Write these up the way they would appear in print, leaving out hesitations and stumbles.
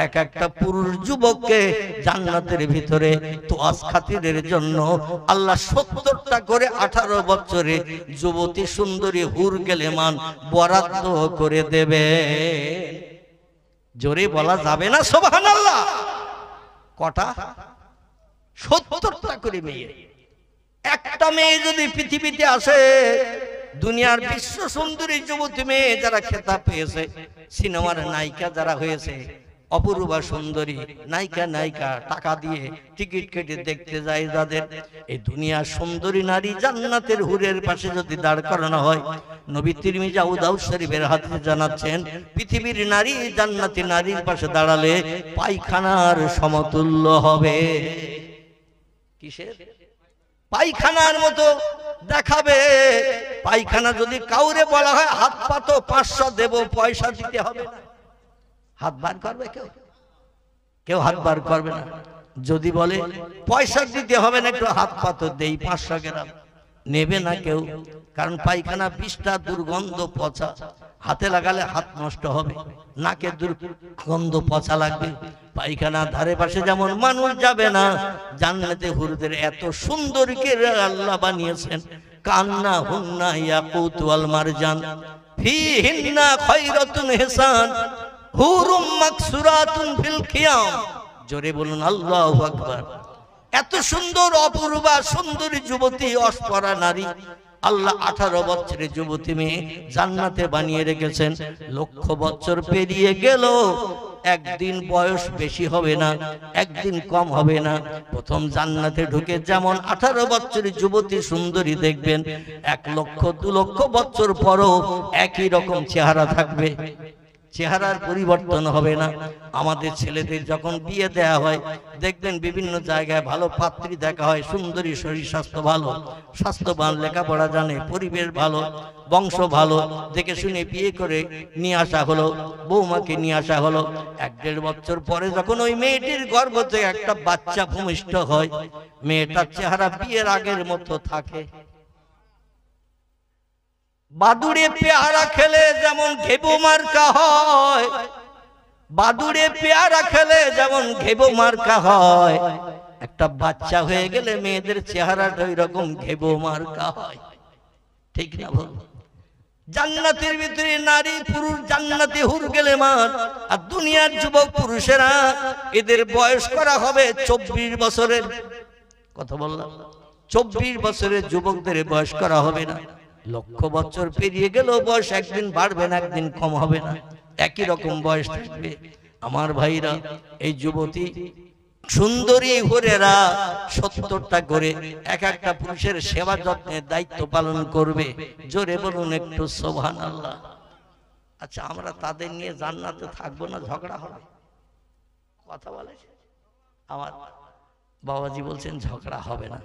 এক একটা পুরুষ যুবককে জান্নাতের ভিতরে তোয়াজ খাতিরের জন্য আল্লাহ 70টা করে 18 বছরে যুবতী সুন্দরী হুর গেলেমান বরাদ্দ করে দেবে। জোরে বলা যাবে না সুবহানাল্লাহ? কটা? 70টা করে মেয়ে। একটা মেয়ে যদি পৃথিবীতে আসে, দুনিয়ার বিশ্ব সুন্দরী যুবতী মেয়ে যারা খেতাব পেয়েছে, সিনেমার নায়িকা যারা হয়েছে, অপরূপা সুন্দরী নায়িকা টাকা দিয়ে টিকিট কেটে দেখতে যায় যাদের, এই দুনিয়ার সুন্দরী নারী জান্নাতের হুরের পাশে যদি দাঁড় করানো হয়, নবী তিরমিজি আবু দাউদ শরীফের হাদিসে জানাচ্ছেন, পৃথিবীর নারী জান্নাতি নারীর পাশে দাঁড়ালে পায়খানার সমতুল্য হবে। কিসের? পায়খানার মতো দেখাবে। পায়খানা যদি কাউরে বলা হয় হাত পাতো 500 দেব, পয়সা দিতে হবে না। হাত বার করবে কেউ? কেউ হাত বার করবে না। যদি বলে পয়সা দিতে হবে না, একটু হাত পাতো দেই 500 গ্রাম, নেবে না কেউ। কারণ পায়খানা 20টা দুর্গন্ধ পচা, হাতে লাগালে হাত নষ্ট হবে, নাকে দুর্গন্ধ পচা লাগবে। পায়খানা ধারে পাশে যেমন মানুষ যাবে না, জান্নাতে হুরদের এত সুন্দরীকে আল্লাহ বানিয়েছেন। কান্না হুন্না ইয়াকুত ওয়াল মারজান ফিহিন্না খায়রাতুন হিসান হুরুম মাকসুরাতুন ফিল খিয়াম। জোরে বলুন আল্লাহু আকবার। এত সুন্দর অপূর্বা সুন্দরী যুবতী, অস্পরা নারী আল্লাহ 18 বছরের যুবতী মেয়ে জান্নাতে বানিয়ে রেখেছেন। লক্ষ বছর পেরিয়ে গেল, একদিন বয়স বেশি হবে না, একদিন কম হবে না। প্রথম জান্নাতে ঢুকে যেমন 18 বছরের যুবতী সুন্দরী দেখবেন, 1 লক্ষ 2 লক্ষ বছর পরও একই রকম চেহারা থাকবে, চেহারার পরিবর্তন হবে না। আমাদের ছেলেদের যখন বিয়ে দেয়া হয়, দেখবেন বিভিন্ন জায়গায় ভালো পাত্রী দেখা হয়, সুন্দরী, শরীর স্বাস্থ্য ভালো, স্বাস্থ্যবান, লেখাপড়া জানে, পরিবেশ ভালো, বংশ ভালো, দেখে শুনে বিয়ে করে নিয়ে আসা হলো, বৌমাকে নিয়ে আসা হলো। 1-1.5 বছর পরে যখন ওই মেয়েটির গর্ভ থেকে একটা বাচ্চা ভূমিষ্ঠ হয়, মেয়েটার চেহারা বিয়ের আগের মতো থাকে। বাদুড়ে পেয়ারা খেলে যেমন ঘেবু মার্কা হয়, বাদুড়ে পেয়ারা খেলে যেমন ঘেবু মার্কা হয়, একটা বাচ্চা হয়ে গেলে মেয়েদের চেহারাটা ওই রকম ঘেবু মার্কা হয়। ঠিক না বল? জান্নাতের ভিতরে নারী পুরুষ জান্নাতে হুর গেলে মার, আর দুনিয়ার যুবক পুরুষেরা এদের বয়স করা হবে 24 বছরের। কথা বললাম, 24 বছরের যুবকদের বয়স করা হবে না। লক্ষ বছর পেরিয়ে গেল, বয়স একদিন বাড়বে না, একদিন কম হবে না, একই রকম বয়স থাকবে। আমার ভাইরা, এই যুবতী সুন্দরী হুরেরা 70টা করে এক একটা পুরুষের সেবা যত্নের দায়িত্ব পালন করবে। জোরে বলুন একটু সুবহানাল্লাহ। আচ্ছা, আমরা তাদের নিয়ে জান্নাতে থাকবো না, ঝগড়া হবে? কথা বলে আমার বাবাজি, বলছেন ঝগড়া হবে না।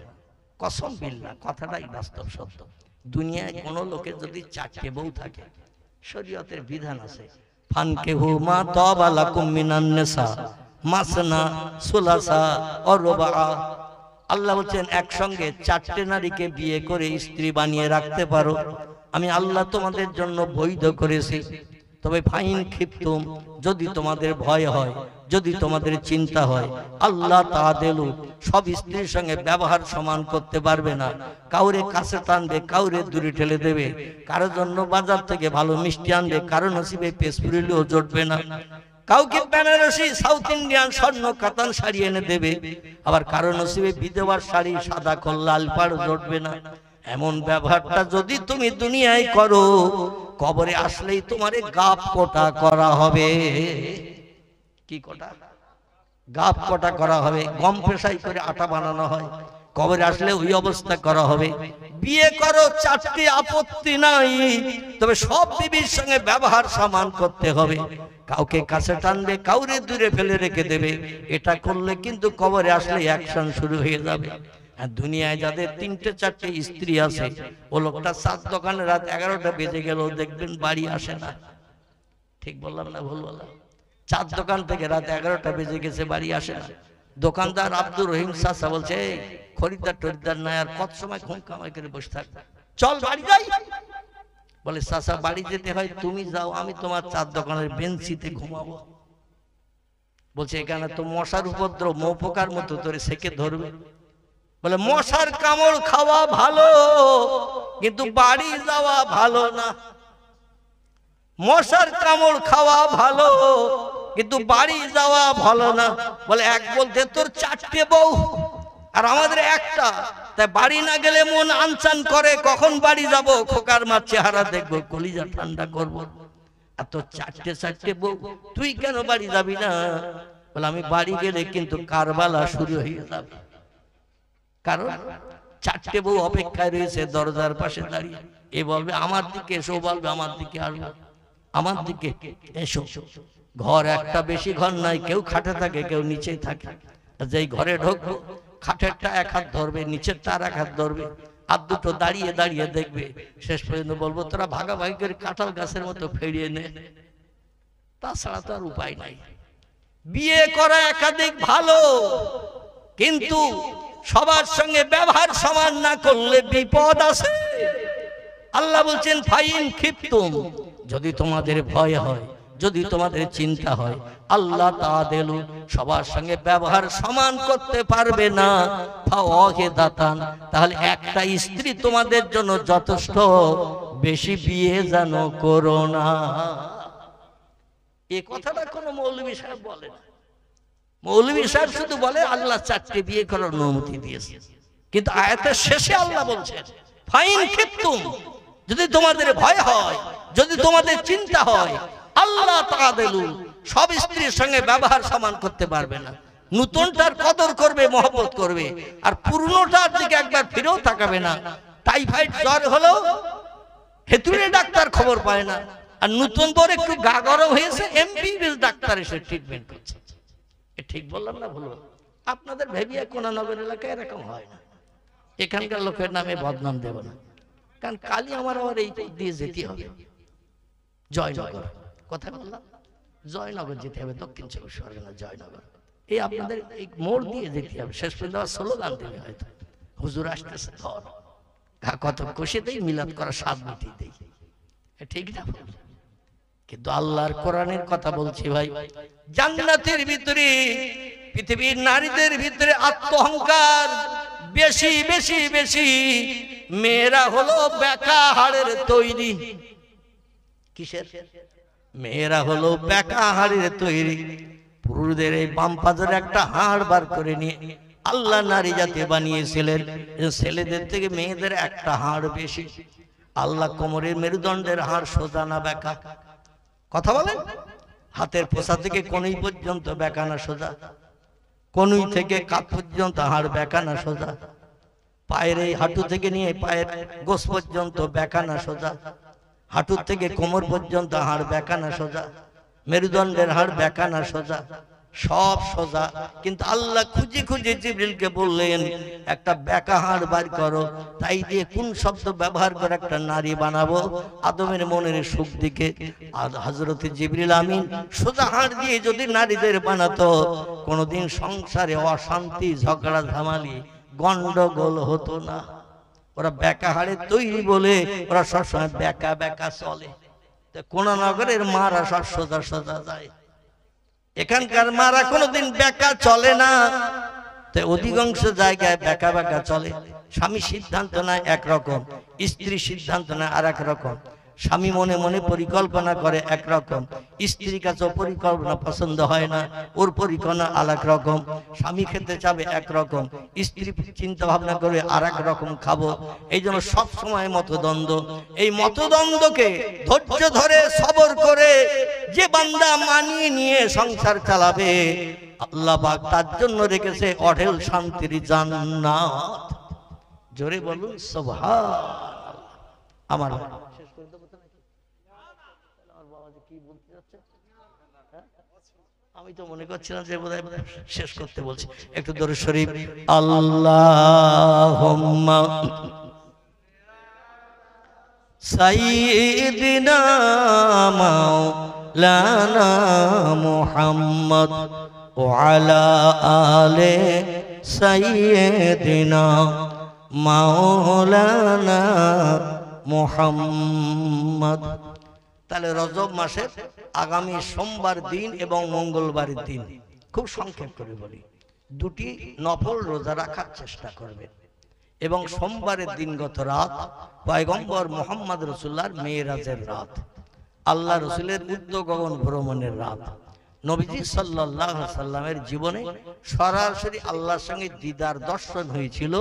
কসম বিল্লাহ, কথাটাই বাস্তব সত্য। দুনিয়ায় কোন লোকের যদি 4টে বউ থাকে, শরীয়তের বিধান আছে, ফানকিহু মা তাবা লাকুম মিনান নিসা মাসনা সুলাসা ওয়া রুবা। আল্লাহ বলেন একসঙ্গে 4টে নারীকে বিয়ে করে স্ত্রী বানিয়ে রাখতে পারো, আমি আল্লাহ তোমাদের জন্য বৈধ করেছি। তবে ফাইন খিফতুম, যদি তোমাদের ভয় হয়, যদি তোমাদের চিন্তা হয়, আল্লাহ তাআদেলু, সব স্ত্রীর সঙ্গে ব্যবহার সমান করতে পারবে না, কাউরে কাছে টানবে, কাউরে দূরে ঠেলে দেবে, কারোর জন্য বাজার থেকে ভালো মিষ্টি আনবে, কারো নসিবে পেসপুরিলেও জুটবে না, কাউকে বেনারসি সাউথ ইন্ডিয়ান স্বর্ণ কাতান শাড়ি এনে দেবে, আবার কারো নসিবে বিধবার শাড়ি সাদা খোল লাল পাড় জুটবে না। এমন ব্যবহারটা যদি তুমি দুনিয়ায় করো, কবরে আসলেই তোমারে গাপ কোটা করা হবে। কি কোটা? গাপ কোটা করা হবে। গম পেশাই করে আটা বানানো হয়, কবরে আসলে ওই অবস্থা করা হবে। বিয়ে করো, 4টি আপত্তি নাই, তবে সব বিবির সঙ্গে ব্যবহার সমান করতে হবে। কাউকে কাছে টানবে, কাউরে দূরে ফেলে রেখে দেবে, এটা করলে কিন্তু কবরে আসলে অ্যাকশন শুরু হয়ে যাবে। আর দুনিয়ায় যাদের 3-4টে স্ত্রী আছে, ও লোকটা 7 দোকানে রাত 11টা বেজে গেল, দেখবেন বাড়ি আসে না। ঠিক বললাম না ভুল বললাম? 4 দোকান থেকে রাত 11টা বেজে গেছে, বাড়ি আসে না। দোকানদার আব্দুর রহিম চাচা বলছে, খরিদ্দার টরিদ্দার নাই, আর কত সময় ঘুম কামাই করে বসে থাক, চল বাড়ি যাই। বলে চাচা বাড়ি যেতে হয় তুমি যাও, আমি তোমার 4 দোকানের বেঞ্চিতে ঘুমাবো। বলছে এখানে তো মশার উপদ্রব, মৌপোকার মতো তোরে সেকে ধরবে। বলে মশার কামড় খাওয়া ভালো, কিন্তু বাড়ি যাওয়া ভালো না। মশার কামড় খাওয়া ভালো, কিন্তু বাড়ি যাওয়া ভালো না। বলে এক বলতে তোর 4টে বউ আর আমাদের একটা, তাই বাড়ি না গেলে মন আনচান করে, কখন বাড়ি যাব, খোকার মার চেহারা দেখবো, কলিজা ঠান্ডা করবো। আর তোর 4টে বউ, তুই কেন বাড়ি যাবি না? বলে আমি বাড়ি গেলে কিন্তু কারবালা শুরু হয়ে যাবে, কারণ 4টে বউ অপেক্ষায় রয়েছে দরজার পাশে দাঁড়িয়ে। এ বলবে আমার দিকে এসো, বলবে আমার দিকে আসবো, আমার দিকে এসো। ঘর একটা, বেশি ঘর নাই, কেউ খাটে থাকে, কেউ নিচে থাকে। যেই ঘরে ঢুকবো, খাটেরটা 1 হাত ধরবে, নিচেরটা আর 1 হাত ধরবে, আর দুটো দাঁড়িয়ে দাঁড়িয়ে দেখবে। শেষ পর্যন্ত বলবো তোরা ভাগাভাগি করে কাঁঠাল গাছের মতো ফেরিয়ে নে, তাছাড়া তো আর উপায় নাই। বিয়ে করা একাধিক ভালো, কিন্তু সবার সঙ্গে ব্যবহার সমান না করলে বিপদ আছে। আল্লাহ বলছেন ফাইন খিফতুম, যদি তোমাদের ভয় হয়, যদি তোমাদের চিন্তা হয়, আল্লাহ তাআলা সবার সঙ্গে ব্যবহার সমান করতে পারবে না, ফাওয়াহিদাতান, তাহলে একটা স্ত্রী তোমাদের জন্য যথেষ্ট, বেশি বিয়ে যেন করো না। এই কথাটা কোনো মৌলভী সাহেব বলে না। মৌলভী সাহেব শুধু বলে আল্লাহ 4টে বিয়ে করার অনুমতি দিয়েছে, কিন্তু আয়াতের শেষে আল্লাহ বলছেন ফাইন খিফতুম, যদি তোমাদের ভয় হয়, যদি তোমাদের চিন্তা হয়, আল্লাহ তাআলা সব স্ত্রীর সঙ্গে ব্যবহার সমান করতে পারবে না। নতুনটার কদর করবে, মহব্বত করবে, আর পুরনোটার দিকে একবার ফিরেও তাকাবে না। টাইফয়েড জ্বর হলো হেতুরে ডাক্তার খবর পায় না, আর নতুন পর একটু গা গরম হয়েছে, এমবিবিএস ডাক্তার এসে ট্রিটমেন্ট করছে। ঠিক বললাম না ভুল? আপনাদের ভেবিয়া কোনানগর এলাকায় এরকম হয় না। এখানকার লোকের নামে বদনাম দেব না, কারণ কালই আমার আবার এই দিয়ে যেতে হবে জয়নগর। কথা বললাম, জয়নগর যেতে হবে, দক্ষিণ চব্বিশ পরগনা জয়নগর। এই আপনাদের এই মোড় দিয়ে যেতে হবে। শেষ পর্যন্ত আবার স্লোগান দেবে, হয়তো হুজুর আসতেছে, ধর কত কষে দেই, মিলাদ করা 7 মিটি দেই। ঠিক না? কিন্তু আল্লাহর কোরআনের কথা বলছি ভাই, জান্নাতের ভিতরে, পৃথিবীর নারীদের ভিতরে আত্মহংকার বেশি বেশি বেশি। মেয়েরা হলো বেকা হাড়ের তৈরি। কিসের? মেয়েরা হলো বেকা হাড়ের তৈরি। পুরুষদের এই বাম পাজরে একটা হাড় বার করে নিয়ে আল্লাহ নারী জাতি বানিয়েছিলেন, ছেলেদের থেকে মেয়েদের একটা হাড় বেশি। আল্লাহ কোমরের মেরুদণ্ডের হাড় সোজা না বেকা? কথা বলেন। হাতের পোষা থেকে কনুই পর্যন্ত বেকা না সোজা? কনুই থেকে কাঁধ পর্যন্ত হাড় বেকা না সোজা? পায়ের এই হাঁটু থেকে নিয়ে পায়ের গোস পর্যন্ত বেকা না সোজা? হাঁটুর থেকে কোমর পর্যন্ত হাড় বেকা না সোজা? মেরুদণ্ডের হাড় বেকা না সোজা? সব সোজা। কিন্তু আল্লাহ খুঁজে খুঁজে জিবরিলকে বললেন একটা বেকা হাড় বার করো। তাই দিয়ে কোন শব্দ ব্যবহার করে একটা নারী বানাবো আদমের মনের সুখ দিকে। আর হযরত জিবরিল আমিন সোজা হাড় দিয়ে যদি নারীদের বানাতো, কোনোদিন সংসারে অশান্তি, ঝগড়া ঝামেলি, গন্ডগোল হতো না। ওরা বেকা হাড়ে তৈরি বলে ওরা সবসময় বেকা বেকা চলে। কোনানগরের মারা সব সোজা সোজা যায়, এখানকার মারা কোনোদিন বেকা চলে না। তো অধিকাংশ জায়গায় বেকা বেকা চলে। স্বামী সিদ্ধান্ত নেয় একরকম, স্ত্রী সিদ্ধান্ত নেয় আর এক রকম। স্বামী মনে মনে পরিকল্পনা করে একরকম, স্ত্রীর কাছে পরিকল্পনা পছন্দ হয় না, ওর পরিকল্পনা আলাদা রকম। স্বামী খেতে চাবে একরকম, স্ত্রী চিন্তা ভাবনা করে আর এক রকম খাবো। এই জন্য সব সময় মতদ্বন্দ্ব। এই মতদ্বন্দ্বকে ধৈর্য ধরে সবর করে যে বান্দা মানিয়ে নিয়ে সংসার চালাবে, আল্লাহ পাক তার জন্য রেখেছে অঢেল শান্তির জান্নাত। জোরে বলুন সুবহানাল্লাহ। আমার আমি তো মনে করছিলাম যে বোধহয় শেষ করতে বলছি। একটু দরুদ শরীফ। আল্লাহুম্মা সাইয়্যিদিনা মাওলানা মুহাম্মদ ওয়া আলা আলি সাইয়্যিদিনা মাওলানা মুহাম্মদ। তাহলে রজব মাসের আগামী সোমবার দিন এবং মঙ্গলবারের দিন খুব সংক্ষেপ করে বলি, দুটি নফল রোজা রাখার চেষ্টা করবেন এবং সোমবারের দিনগত রাত পয়গম্বর মুহাম্মদ রাসূলুল্লাহর মেরাজের রাত, আল্লাহ রসুলের ঊর্ধ্ব গগন ভ্রমণের রাত, নবীজি সাল্লাল্লাহু আলাইহি সাল্লামের জীবনে সরাসরি আল্লাহর সঙ্গে দিদার দর্শন হয়েছিল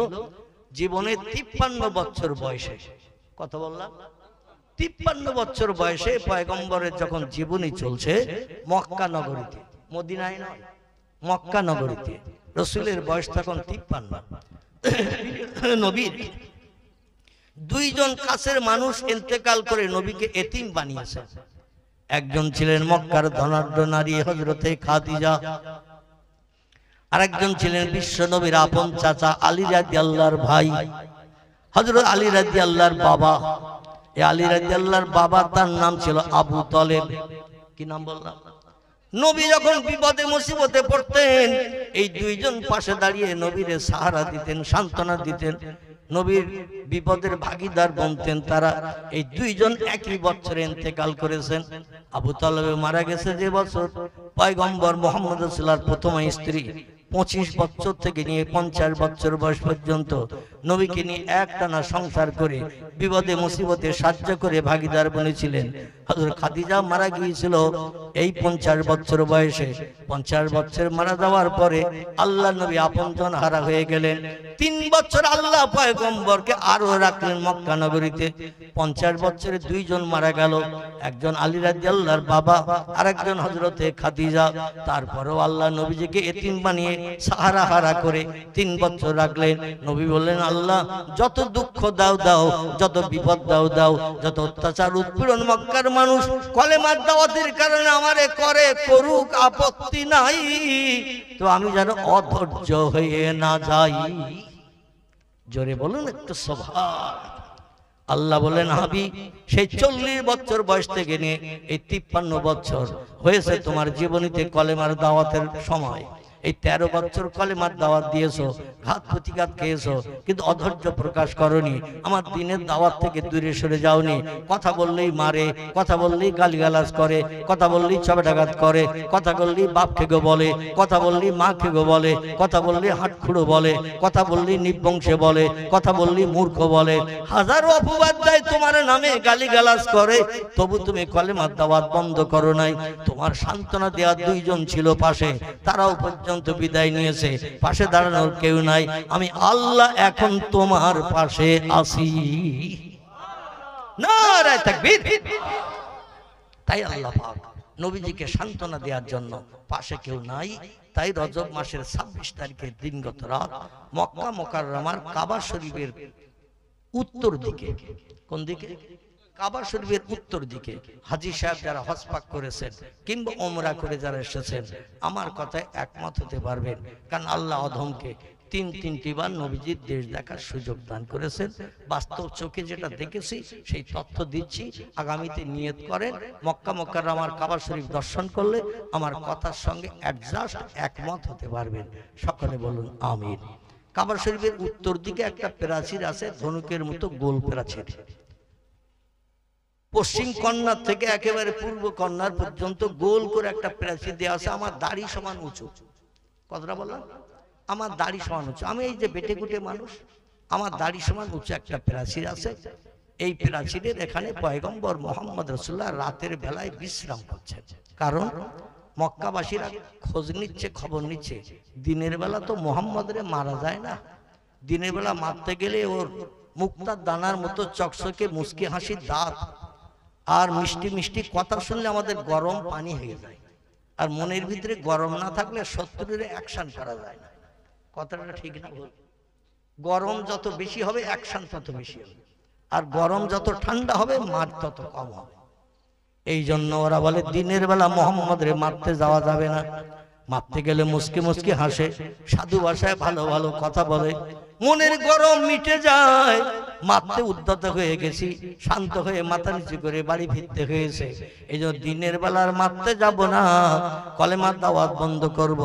জীবনে 53 বছর বয়সে। কত বললাম? 53 বছর বয়সে পয়গম্বরের যখন জীবনী চলছে মক্কা নগরীতে, মদিনায় নয়, মক্কা নগরীতে। রসুলের বয়স তখন 53। নবীর দুইজন কাছের মানুষ ইন্তেকাল করে নবীকে এতিম বানিয়েছে। একজন ছিলেন মক্কার ধনাঢ্য নারী হযরতে খাদিজা, আরেকজন ছিলেন বিশ্ব নবীর আপন চাচা আলী রাদিয়াল্লাহর ভাই হযরত আলী রাদিয়াল্লাহর বাবা। এই আলী রাদিয়াল্লাহর বাবা, তার নাম ছিল আবু তালেব। কি নাম বললাম? নবী যখন বিপদে মুসিবতে পড়তেন এই দুইজন পাশে দাঁড়িয়ে নবীর সাহারা দিতেন, সান্ত্বনা দিতেন, নবীর বিপদের ভাগীদার বনতেন তারা। এই দুইজন একই বছরে ইন্তেকাল করেছেন। আবু তালেব মারা গেছে যে বছর পয়গম্বর মুহাম্মদ রাসূলুল্লাহর প্রথম স্ত্রী 25 বছর থেকে নিয়ে 50 বছর বয়স পর্যন্ত নবীকে নিয়ে একটানা সংসার করে বিপদে মুসিবতে সাহায্য করে ভাগীদার বনেছিলেন। হযরত খাদিজা মারা গিয়েছিল এই 50 বছর বয়সে। 50 বছর মারা যাওয়ার পরে আল্লাহ নবী আপনজন হারা হয়ে গেলেন। 3 বছর আল্লাহ পয়গম্বরকে আরো রাখলেন মক্কা নগরীতে। 50 বছরে দুইজন মারা গেল, একজন আলী রাদিয়াল্লাহর বাবা, আরেকজন হযরতে খাদিজা। তারপরেও আল্লাহ নবীজিকে এতিম বানিয়ে সাহারা হারা করে 3 বছর রাখলেন। নবী বললেন, আল্লাহ যত দুঃখ দাও দাও, যত বিপদ দাও দাও, যত অত্যাচার উৎপীড়ন মক্কার মানুষ কলেমার দাওয়াতের কারণে আমারে করে করুক, আপত্তি নাই, তো আমি যেন অধৈর্য হয়ে না যাই। জোরে বলুন একটু সুবহান। আল্লাহ বলেন, হাবিব সেই 40 বছর বয়স থেকে নিয়ে এই 53 বছর হয়েছে তোমার জীবনীতে কলেমার দাওয়াতের সময়। এই 13 বছর কলেমার দাওয়াত দিয়েছো, ঘাত প্রতিঘাত খেয়েছো, কিন্তু অধৈর্য প্রকাশ করনি, আমার দিনের দাওয়াত থেকে দূরে সরে যাওনি। কথা বললেই মারে, কথা বললেই গালিগালাজ করে, কথা বললেই চপেটাঘাত করে, কথা বললেই বাপ খেগো বলে, কথা বললেই মা খেগো বলে, কথা বললেই হাটখুড়ো বলে, কথা বললেই নির্বংশে বলে, কথা বললেই মূর্খ বলে, হাজারো অপবাদ দেয় তোমার নামে, গালিগালাজ করে, তবু তুমি কলেমার দাওয়াত বন্ধ করো নাই। তোমার সান্ত্বনা দেওয়ার দুইজন ছিল পাশে, তারাও পর্যন্ত বিদায় নিয়েছে, পাশে দাঁড়ানোর কেউ নাই। আমি আল্লাহ এখন তোমার পাশে আছি। নারায়ে তাকবীর। তাই আল্লাহ পাক নবীজিকে সান্ত্বনা দেওয়ার জন্য পাশে কেউ নাই। তাই রজব মাসের 26 তারিখের দিনগত রাত মক্কা মুকাররমার কাবা শরীফের উত্তর দিকে, কোন দিকে? কাবা শরীফের উত্তর দিকে হাজী সাহেব যারা হজ পাক করেছেন কিংবা ওমরা করে যারা এসেছেন আমার কথায় একমত হতে পারবেন, কারণ আল্লাহ অধমকে 3-3টি বার নবীজির দেশ দেখার সুযোগ দান করেছেন। বাস্তব চোখে যেটা দেখেছি সেই তথ্য দিচ্ছি। আগামীতে নিয়ত করেন মক্কা মুকাররমার কাবা শরীফ দর্শন করলে আমার কথার সঙ্গে অ্যাডজাস্ট একমত হতে পারবেন। সকলে বলুন আমিন। কাবা শরীফের উত্তর দিকে একটা প্রাচীর আছে, ধনুকের মতো গোল প্রাচীর। পশ্চিম কর্নার থেকে একেবারে পূর্ব কর্নার পর্যন্ত গোল করে একটা প্রাচীর দেওয়া আছে, আমার দাড়ি সমান উঁচু। কথাটা বললাম, আমার দাড়ি সমান উঁচু। আমি এই যে বেটে কুটে মানুষ, আমার দাড়ি সমান উঁচু একটা প্রাচীর আছে। এই প্রাচীরের এখানে পয়গম্বর মুহাম্মদ রাসূলুল্লাহ রাতের বেলায় বিশ্রাম করছেন, কারণ মক্কাবাসীরা খোঁজ নিচ্ছে, খবর নিচ্ছে। দিনের বেলা তো মুহাম্মদরে মারা যায় না, দিনের বেলা মারতে গেলে ওর মুক্তার দানার মতো চকচকে মুচকি হাসির দাঁত আর মিষ্টি মিষ্টি কথা শুনলে আমাদের গরম পানি হয়ে যায়, আর মনের ভিতরে গরম না থাকলে শত্রুর অ্যাকশন করা যায় না। কথাটা ঠিক না বল? গরম যত বেশি হবে অ্যাকশন তত বেশি হবে, আর গরম যত ঠান্ডা হবে মার তত কম হবে। এই জন্য ওরা বলে দিনের বেলা মুহাম্মদরে মারতে যাওয়া যাবে না, মারতে গেলে মুচকি মুচকি হাসে, সাধু ভাষায় ভালো ভালো কথা বলে, মনের গরম মিটে যায়, মারতে উদ্যত হয়ে গেছি, শান্ত হয়ে মাথা নিচু করে বাড়ি ফিরতে হয়েছে। এই জন্য দিনের বেলার মারতে যাব না, কলেমার দাওয়াত বন্ধ করব,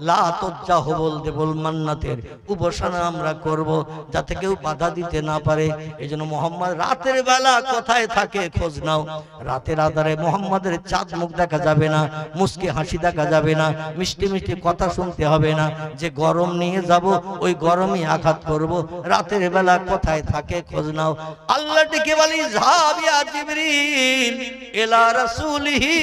লা তজ্জা হবল দেবল মান্নাতের উপাসনা আমরা করব, যাতে কেউ বাধা দিতে না পারে। এই জন্য মোহাম্মদ রাতের বেলা কোথায় থাকে খোঁজ নাও। রাতের আধারে মোহাম্মদের চাঁদ মুখ দেখা যাবে না, মুস্কি হাসি দেখা যাবে না, মিষ্টি মিষ্টি কথা শুনতে হবে না। যে গরম নিয়ে যাব ওই গরমই আঘাত করব। রাতের বেলা কোথায় থাকে খোঁজ নাও। আল্লাহ ডেকে বলি যাবিয়া জিবরিল ইলা রাসূলিহি,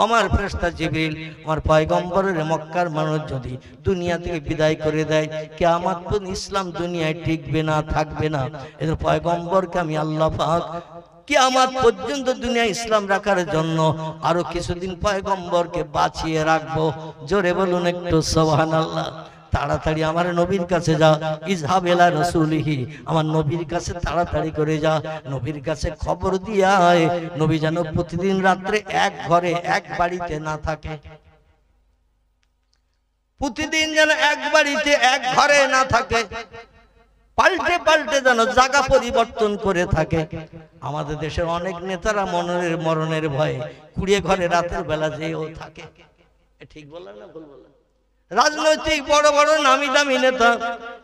আমার ফেরেশতা জিবরিল আমার পয়গম্বরের মক্কার মানুষ যদি দুনিয়া থেকে বিদায় করে দেয়, কিয়ামত পর্যন্ত ইসলাম দুনিয়ায় টিকবে না, থাকবে না। এর পয়গম্বরকে আমি আল্লাহ পাক কিয়ামত পর্যন্ত দুনিয়া ইসলাম রাখার জন্য আরো কিছুদিন পয়গম্বরকে বাঁচিয়ে রাখবো। জোরে বলুন একটু সুবহানাল্লাহ। তাড়াতাড়ি আমার নবীর কাছে যা, ইজহাব ইলা রাসূলিহি, আমার নবীর কাছে তাড়াতাড়ি করে যা, নবীর কাছে খবর দিয়ে আয় নবী যেন প্রতিদিন রাত্রে এক ঘরে এক বাড়িতে না থাকে, প্রতিদিন যেন এক বাড়িতে এক ঘরে না থাকে, পাল্টে পাল্টে যেন জায়গা পরিবর্তন করে থাকে। আমাদের দেশের অনেক নেতারা মরণের ভয়ে কুড়িয়ে ঘরে রাতের বেলা যেও থাকে। ঠিক বললাম না ভুল বললাম? রাজনৈতিক বড় বড় নামি দামি নেতা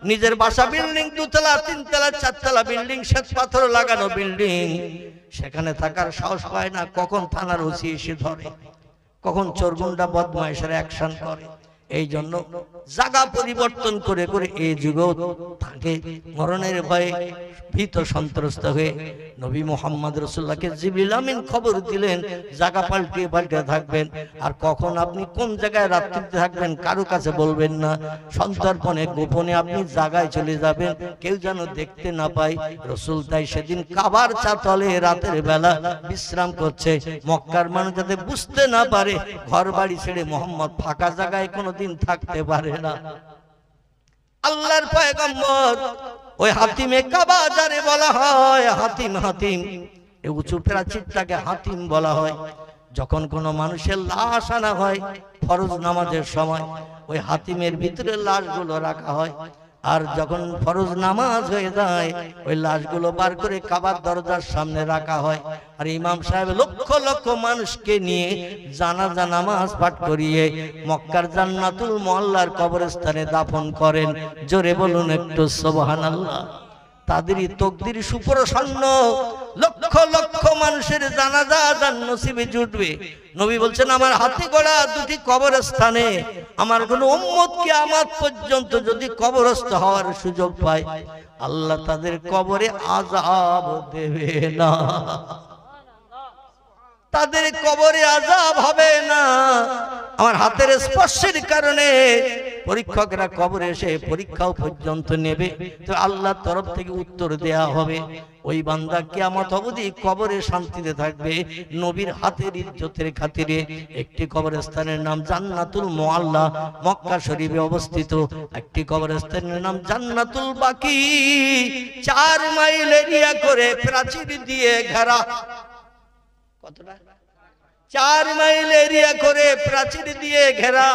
নিজের বাসা বিল্ডিং, দুতলা তিনতলা চারতলা বিল্ডিং, শ্বেত পাথর লাগানো বিল্ডিং, সেখানে থাকার সাহস পায় না। কখন থানার ওসি এসে ধরে, কখন চোরগুন্ডা বদমাইশের অ্যাকশন করে। এই জন্য জায়গা পরিবর্তন করে করে এই যুগেও থাকে মরণের ভয়ে ভীত সন্ত্রস্ত হয়ে। নবী মুহাম্মদ রাসূলুল্লাহকে জিবরিল আমিন খবর দিলেন জায়গা পাল্টে পাল্টে থাকবেন, আর কখন আপনি কোন জায়গায় রাত্রিতে থাকবেন কারো কাছে বলবেন না, সন্তর্পণে গোপনে আপনি জায়গায় চলে যাবেন, কেউ যেন দেখতে না পায়। রাসূল তাই সেদিন কাবার চাতলে রাতের বেলা বিশ্রাম করছে, মক্কার মানুষ যাতে বুঝতে না পারে ঘর বাড়ি ছেড়ে মোহাম্মদ ফাঁকা জায়গায় কোনোদিন থাকতে পারে না। আল্লাহর পয়গম্বর ওই হাতিমে কাবা যারে বলা হয়, হাতিম হাতিম, এই উঁচু প্রাচীরটাকে হাতিম বলা হয়। যখন কোনো মানুষের লাশ আনা হয় ফরজ নামাজের সময়, ওই হাতিমের ভিতরে লাশগুলো রাখা হয়। আর যখন ফরজ নামাজ হয়ে যায় ওই লাশগুলো বার করে কাবার দরজার সামনে রাখা হয়। আর ইমাম সাহেব লক্ষ লক্ষ মানুষকে নিয়ে জানাজা নামাজ পাঠ করিয়ে মক্কার জান্নাতুল মুআল্লার কবরস্থানে দাফন করেন। জোরে বলুন একটু সুবহানাল্লাহ। তাদেরই তকদির সুপ্রসন্ন, লক্ষ লক্ষ মানুষের জানাজা যার নসিবে জুটবে। নবী বলছেন আমার হাতে গড়া দুটি কবরস্থানে আমার কোন উম্মত কিয়ামত পর্যন্ত যদি কবরস্থ হওয়ার সুযোগ পায়, আল্লাহ তাদের কবরে আযাব দেবে না, তাদের কবরে আযাব হবে না। আমার হাতের স্পর্শের কারণে পরীক্ষকরা কবরে এসে পরীক্ষাও পর্যন্ত নেবে, তো আল্লাহর তরফ থেকে উত্তর দেয়া হবে। ওই বান্দা কিয়ামত অবধি কবরে শান্তিতে থাকবে নবীর হাতের ইজ্জতের খাতিরে। একটি কবরস্থানের নাম জান্নাতুল মুআল্লা, মক্কা শরীফে অবস্থিত। একটি কবরস্থানের নাম জান্নাতুল বাকি, 4 মাইল এরিয়া করে প্রাচীর দিয়ে ঘেরা। কতটা? 4 মাইল এরিয়া করে প্রাচীর দিয়ে ঘেরা।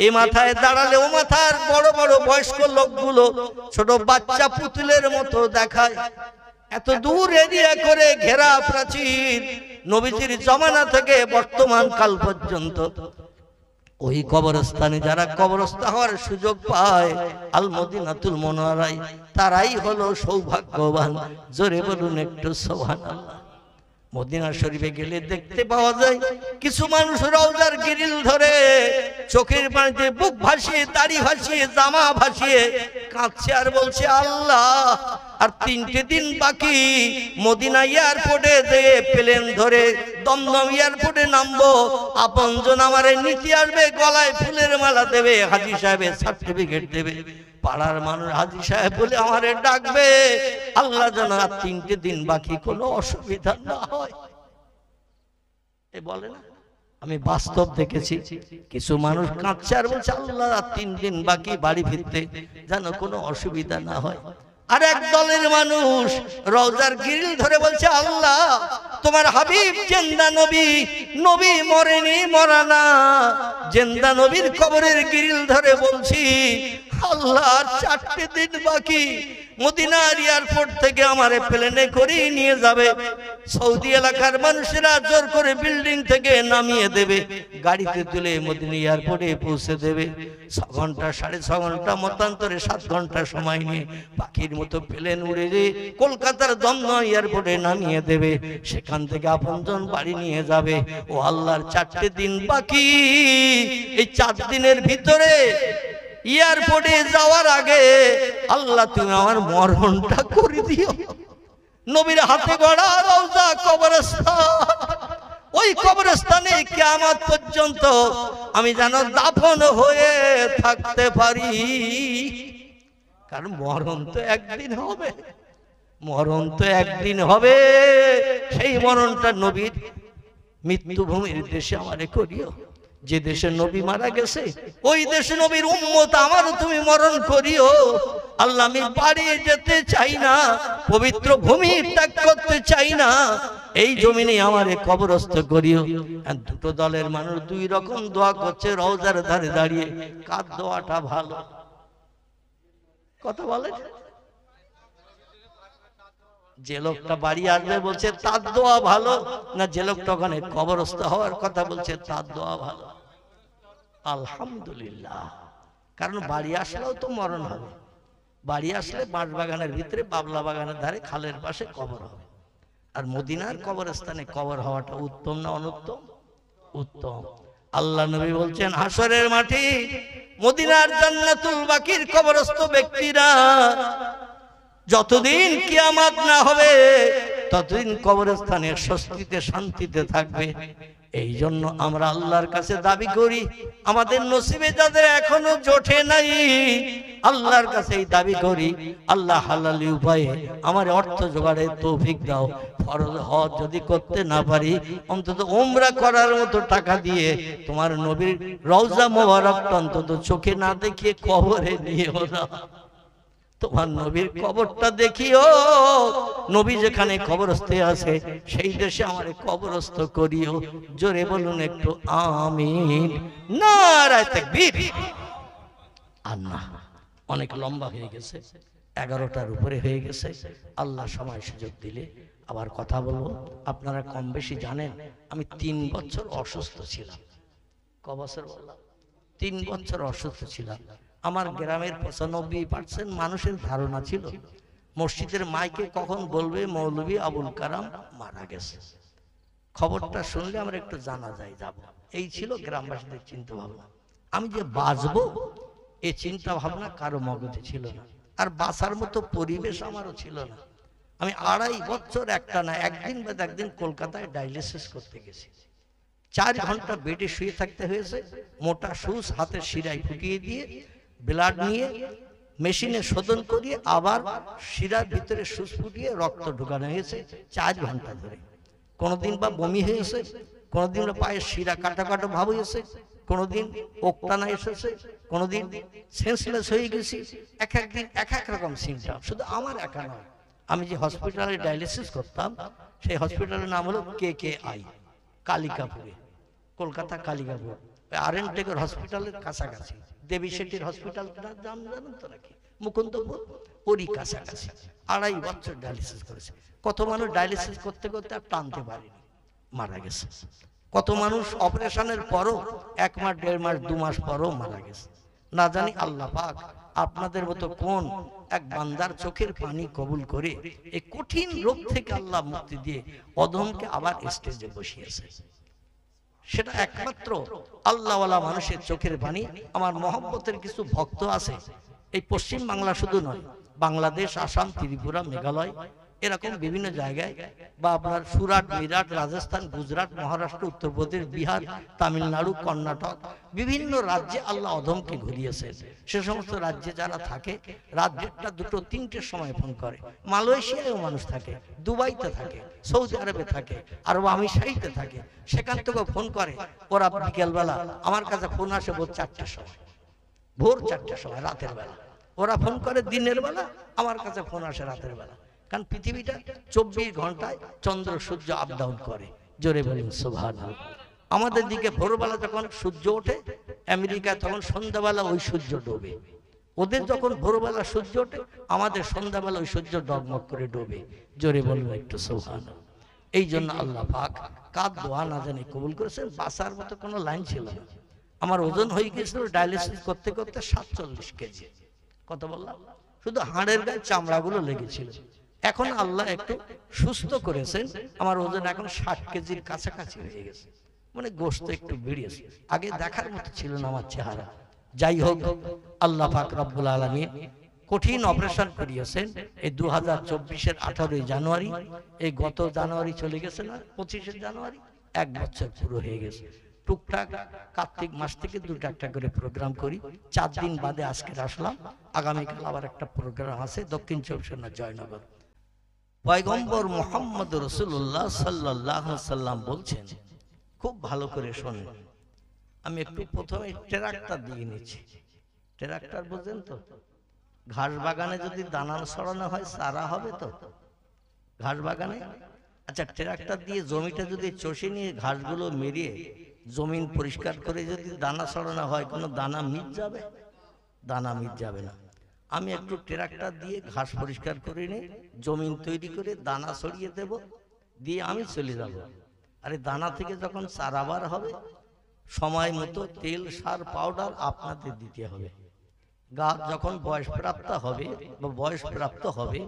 এই মাথায় দাঁড়ালে ও মাথার বড় বড় বয়স্ক লোকগুলো ছোট বাচ্চা পুতুলের মতো দেখায়। এত দূর এরিয়া করে ঘেরা প্রাচীর, নবীজির জমানা থেকে বর্তমান কাল পর্যন্ত ওই কবরস্থানে যারা কবরস্থ হওয়ার সুযোগ পায় আল মদিনাতুল মুনাওয়ারায়, তারাই হলো সৌভাগ্যবান। জোরে বলুন একটু সুবহানাল্লাহ। মদিনা শরীফে গেলে দেখতে পাওয়া যায় কিছু মানুষ রওজার গ্রিল ধরে চোখের পানিতে বুক ভাসিয়ে, দাড়ি ভাসিয়ে, জামা ভাসিয়ে কাঁদছে আর বলছে আল্লাহ আর 3টে দিন বাকি, মদিনা এয়ারপোর্টে যেয়ে প্লেন ধরে দমদম এয়ারপোর্টে নামবো, আপনজন আমারে নিতে আসবে, গলায় ফুলের মালা দেবে, হাজী সাহেবের সার্টিফিকেট দেবে, পাড়ার মানুষ হাজী সাহেব বলে আমারে ডাকবে, আল্লাহ যেন আর 3টে দিন বাকি, কোনো অসুবিধা না হয়। এ বলে না, আমি বাস্তব দেখেছি কিছু মানুষ কাঁদছে আর বলছে আল্লাহ আর 3 দিন বাকি, বাড়ি ফিরতে যেন কোনো অসুবিধা না হয়। আর এক দলের মানুষ রওজার গ্রিল ধরে বলছে আল্লাহ তোমার হাবিব জিন্দা নবী, নবী মরেনি, মরানা, জিন্দা নবীর কবরের গ্রিল ধরে বলছি আল্লাহ 4টে দিন বাকি, মদিনার এয়ারপোর্ট থেকে আমারে প্লেনে করে নিয়ে যাবে, সৌদি এলাকার মানুষেরা জোর করে বিল্ডিং থেকে নামিয়ে দেবে, গাড়িতে তুলে মদিনা এয়ারপোর্টে পৌঁছে দেবে। 6 ঘন্টা 6.5 ঘন্টা মতান্তরে 7 ঘন্টা সময় নিয়ে পাখির মতো প্লেন উড়ে যে কলকাতার দমদম এয়ারপোর্টে নামিয়ে দেবে, সেখান থেকে আপনজন বাড়ি নিয়ে যাবে। ও আল্লাহর 4টে দিন বাকি, এই 4 দিনের ভিতরে এয়ারপোর্টে যাওয়ার আগে আল্লাহ তুমি আমার মরণটা করে দিও। নবীর হাতে গড়া রওজা কবরস্থান, ওই কবরস্থানে কিয়ামত পর্যন্ত আমি যেন দাফন হয়ে থাকতে পারি, কারণ মরণ তো একদিন হবে, মরণ তো একদিন হবে। সেই মরণটা নবীর মৃত্যুভূমির দেশে আমারে করিও, যে দেশে নবী মারা গেছে ওই দেশে নবীর উম্মত আমারও তুমি মরণ করিও। আল্লাহ আমি বাড়ি যেতে চাই না, পবিত্র ভূমি ত্যাগ করতে চাই না, এই জমিনে আমারে কবরস্থ করিও। আর 2টো দলের মানুষ 2 রকম দোয়া করছে রওজার ধারে দাঁড়িয়ে। কার দোয়াটা ভালো? কথা বলে, যে লোকটা বাড়ি আসবে বলছে তার দোয়া ভালো, না যে লোকটা ওখানে কবরস্থ হওয়ার কথা বলছে তার দোয়া ভালো? আলহামদুলিল্লাহ, কারণ বাড়ি আসলেও তো মরণ হবে। বাড়ি আসলে বাঁশ বাগানের ভিতরে, বাবলা বাগানের ধারে, খালের পাশে কবর হবে। আর মদিনার কবরস্থানে কবর হওয়াটা উত্তম না অনুত্তম? উত্তম। আল্লাহ নবী বলছেন হাসরের মাটি মদিনার জান্নাতুল বাকির কবরস্থ ব্যক্তিরা যতদিন কিয়ামত না হবে ততদিন কবরস্থানে স্বস্তিতে শান্তিতে থাকবে। এই জন্য আমরা আল্লাহর কাছে দাবি করি, আমাদের নসিবে যাদের এখনো জোটে নাই আল্লাহর কাছে এই দাবি করি, আল্লাহ হালালি উপায়ে আমার অর্থ জোগাড়ের তৌফিক দাও। ফরজ হজ যদি করতে না পারি অন্তত উমরা করার মতো টাকা দিয়ে তোমার নবীর রওজা মোবারকটা অন্তত চোখে না দেখিয়ে কবরে নিও না, তোমার নবীর কবরটা দেখিও। নবী যেখানে কবরস্থ আছে সেই দেশে আমারে কবরস্থ করিও। জোরে বলুন একটু আমিন। নারায়ে তাকবীর। আর না, অনেক লম্বা হয়ে গেছে, 11টার উপরে হয়ে গেছে। আল্লাহ সময় সুযোগ দিলে আবার কথা বলবো। আপনারা কম বেশি জানেন আমি 3 বছর অসুস্থ ছিলাম। ক বছর বললাম? 3 বছর অসুস্থ ছিলাম। আমার গ্রামের 95% মানুষের ধারণা ছিল মসজিদের মাইকে কখন বলবে মৌলভী আবুল কালাম মারা গেছে। খবরটা শুনলে আমরা একটু জানাজায় যাব, এই ছিল গ্রামবাসীদের চিন্তা ভাবনা। আমি যে বাঁচবো এই চিন্তা ভাবনা কারো মগজে ছিল না, আর বাঁচার মতো পরিবেশ আমারও ছিল না। আমি 2.5 বছর একটা না একদিন বাদ একদিন কলকাতায় ডায়ালিসিস করতে গেছি। 4 ঘন্টা বেডে শুয়ে থাকতে হয়েছে, মোটা সুচ হাতে শিরায় ফুটিয়ে দিয়ে ব্লাড নিয়ে মেশিনে শোধন করিয়ে আবার শিরার ভিতরে সুচ ফুটিয়ে রক্ত ঢোকানো হয়েছে 4 ঘন্টা ধরে। কোনোদিন বা বমি হয়েছে, কোনোদিন পায়ের শিরা কাটা কাটা ভাব হয়েছে, কোনোদিন ওকটানা এসেছে, কোনোদিন সেন্সলেস হয়ে গেছি। এক একদিন এক এক রকম সিমটম। শুধু আমার একা নয়, আমি যে হসপিটালে ডায়ালিসিস করতাম সেই হসপিটালের নাম হলো KKI, কালিকাপুরে, কলকাতা কালিকাপুর, আরএনটেকের হসপিটালের কাছাকাছি। দেবী শেঠির হসপিটালটা জানেন তো নাকি? মুকুন্দপুর, ওরই কাছাকাছি। 2.5 বছর ডায়ালিসিস করেছে। কত মানুষ ডায়ালিসিস করতে করতে আর টানতে পারেনি, মারা গেছে। কত মানুষ অপারেশনের পরও 1 মাস 1.5 মাস 2 মাস পরও মারা গেছে। না জানি আল্লাহ পাক আপনাদের মতো কোন এক বান্দার চোখের পানি কবুল করে এই কঠিন রোগ থেকে আল্লাহ মুক্তি দিয়ে অধমকে আবার স্টেজে বসিয়েছে। সেটা একমাত্র আল্লাহওয়ালা মানুষের চোখের পানি। আমার মহব্বতের কিছু ভক্ত আছে এই পশ্চিম বাংলা শুধু নয়, বাংলাদেশ, আসাম, ত্রিপুরা, মেঘালয়, এরকম বিভিন্ন জায়গায়, বা আপনার সুরাট, মিরাট, রাজস্থান, গুজরাট, মহারাষ্ট্র, উত্তরপ্রদেশ, বিহার, তামিলনাড়ু, কর্ণাটক, বিভিন্ন রাজ্যে আল্লাহ অধমকে ঘুরিয়েছেন। সে সমস্ত রাজ্যে যারা থাকে রাত 1টা 2টো 3টের সময় ফোন করে। মালয়েশিয়ায়ও মানুষ থাকে, দুবাইতে থাকে, সৌদি আরবে থাকে, আরব আমিরাতে থাকে, সেখান থেকেও ফোন করে। ওরা বিকেলবেলা আমার কাছে ফোন আসে ভোর 4টের সময়, ভোর 4টের সময়, রাতের বেলা। ওরা ফোন করে দিনের বেলা, আমার কাছে ফোন আসে রাতের বেলা। কারণ পৃথিবীটা 24 ঘন্টায় চন্দ্র সূর্য আপ ডাউন করে। জোরে বলেন সুবহানাল্লাহ। আমাদের দিকে ভোরবেলা যখন সূর্য ওঠে, আমেরিকায় তখন সন্ধ্যাবেলা ওই সূর্য ডোবে। ওদের যখন ভোরবেলা সূর্য ওঠে, আমাদের সন্ধ্যাবেলা ওই সূর্য ডগমগ করে ডোবে। জোরে বলবো একটু সুবহানাল্লাহ। এই জন্য আল্লাহ পাক কার দোয়া না জানি কবুল করেছেন। বাঁচার মতো কোনো লাইন ছিল না। আমার ওজন হয়ে গেছিল ডায়ালিসিস করতে করতে 47 কেজি। কত বললাম? শুধু হাড়ের গায়ে চামড়াগুলো লেগেছিল। এখন আল্লাহ একটু সুস্থ করেছেন, আমার ওজন এখন 60 কেজির কাছাকাছি হয়ে গেছে। মানে গোশত একটু বেরিয়েছে। আগে দেখার মতো ছিল না আমার চেহারা। যাই হোক, আল্লাহ পাক রব্বুল আলামিন কঠিন অপারেশন করিয়েছেন। এই 2024-এর 18 জানুয়ারি, এই গত জানুয়ারি চলে গেছে না, 25 জানুয়ারি, 1 বছর পুরো হয়ে গেছে। টুকটাক কার্তিক মাস থেকে 2টা একটা করে প্রোগ্রাম করি। 4 দিন বাদে আজকে আসলাম। আগামীকাল আবার একটা প্রোগ্রাম আছে দক্ষিণ 24 পরগনা জয়নগর। পয়গম্বর মুহাম্মদ রাসূলুল্লাহ সাল্লাল্লাহু আলাইহি সাল্লাম বলছেন, খুব ভালো করে শোনেন। আমি একটু প্রথমে ট্রাক্টর দিয়ে নিচ্ছি। ট্রাক্টর বুঝেন তো? ঘাস বাগানে যদি দানা ছড়ানো হয় চারা হবে তো ঘাস বাগানে। আচ্ছা, ট্রাক্টর দিয়ে জমিটা যদি চষে নিয়ে ঘাসগুলো মেরিয়ে জমিন পরিষ্কার করে যদি দানা ছড়ানো হয়, কোনো দানা মিট যাবে? দানা মিট যাবে না। আমি একটু ট্রাক্টর দিয়ে ঘাস পরিষ্কার করে নিয়ে জমিন তৈরি করে দানা ছড়িয়ে দেব, দিয়ে আমি চলে যাব। আরে দানা থেকে যখন চারা বার হবে, সময় মতো তেল, সার, পাউডার আপনাদের দিতে হবে। গাছ যখন বয়সপ্রাপ্ত হবে বা বয়সপ্রাপ্ত হবে,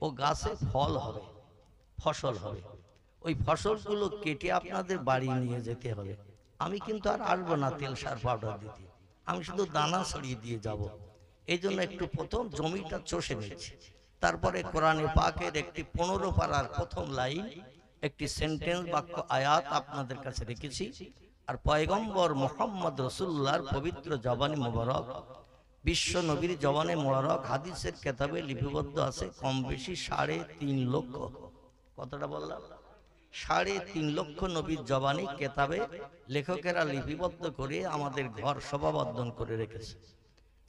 ও গাছে ফল হবে, ফসল হবে। ওই ফসলগুলো কেটে আপনাদের বাড়ি নিয়ে যেতে হবে। আমি কিন্তু আর আসবো না তেল, সার, পাউডার দিতে, আমি শুধু দানা ছড়িয়ে দিয়ে যাব। এই জন্য একটু প্রথম জমিটা চষে নিচ্ছি। তারপরে কোরআনে পাকের একটি 15 পারার প্রথম লাইন, একটি সেন্টেন্স, বাক্য, আয়াত আপনাদের কাছে রেখেছি। আর পয়গম্বর মুহাম্মদ রাসূলুল্লাহর পবিত্র জবানে মোবারক, বিশ্ব নবীর জবানে মোবারক হাদিসের কিতাবে লিপিবদ্ধ আছে কম বেশি 3.5 লক্ষ। কতটা বললাম? 3.5 লক্ষ নবীর জবানে কিতাবে লেখকেরা লিপিবদ্ধ করে আমাদের ঘর শোভাবর্ধন করে রেখেছে।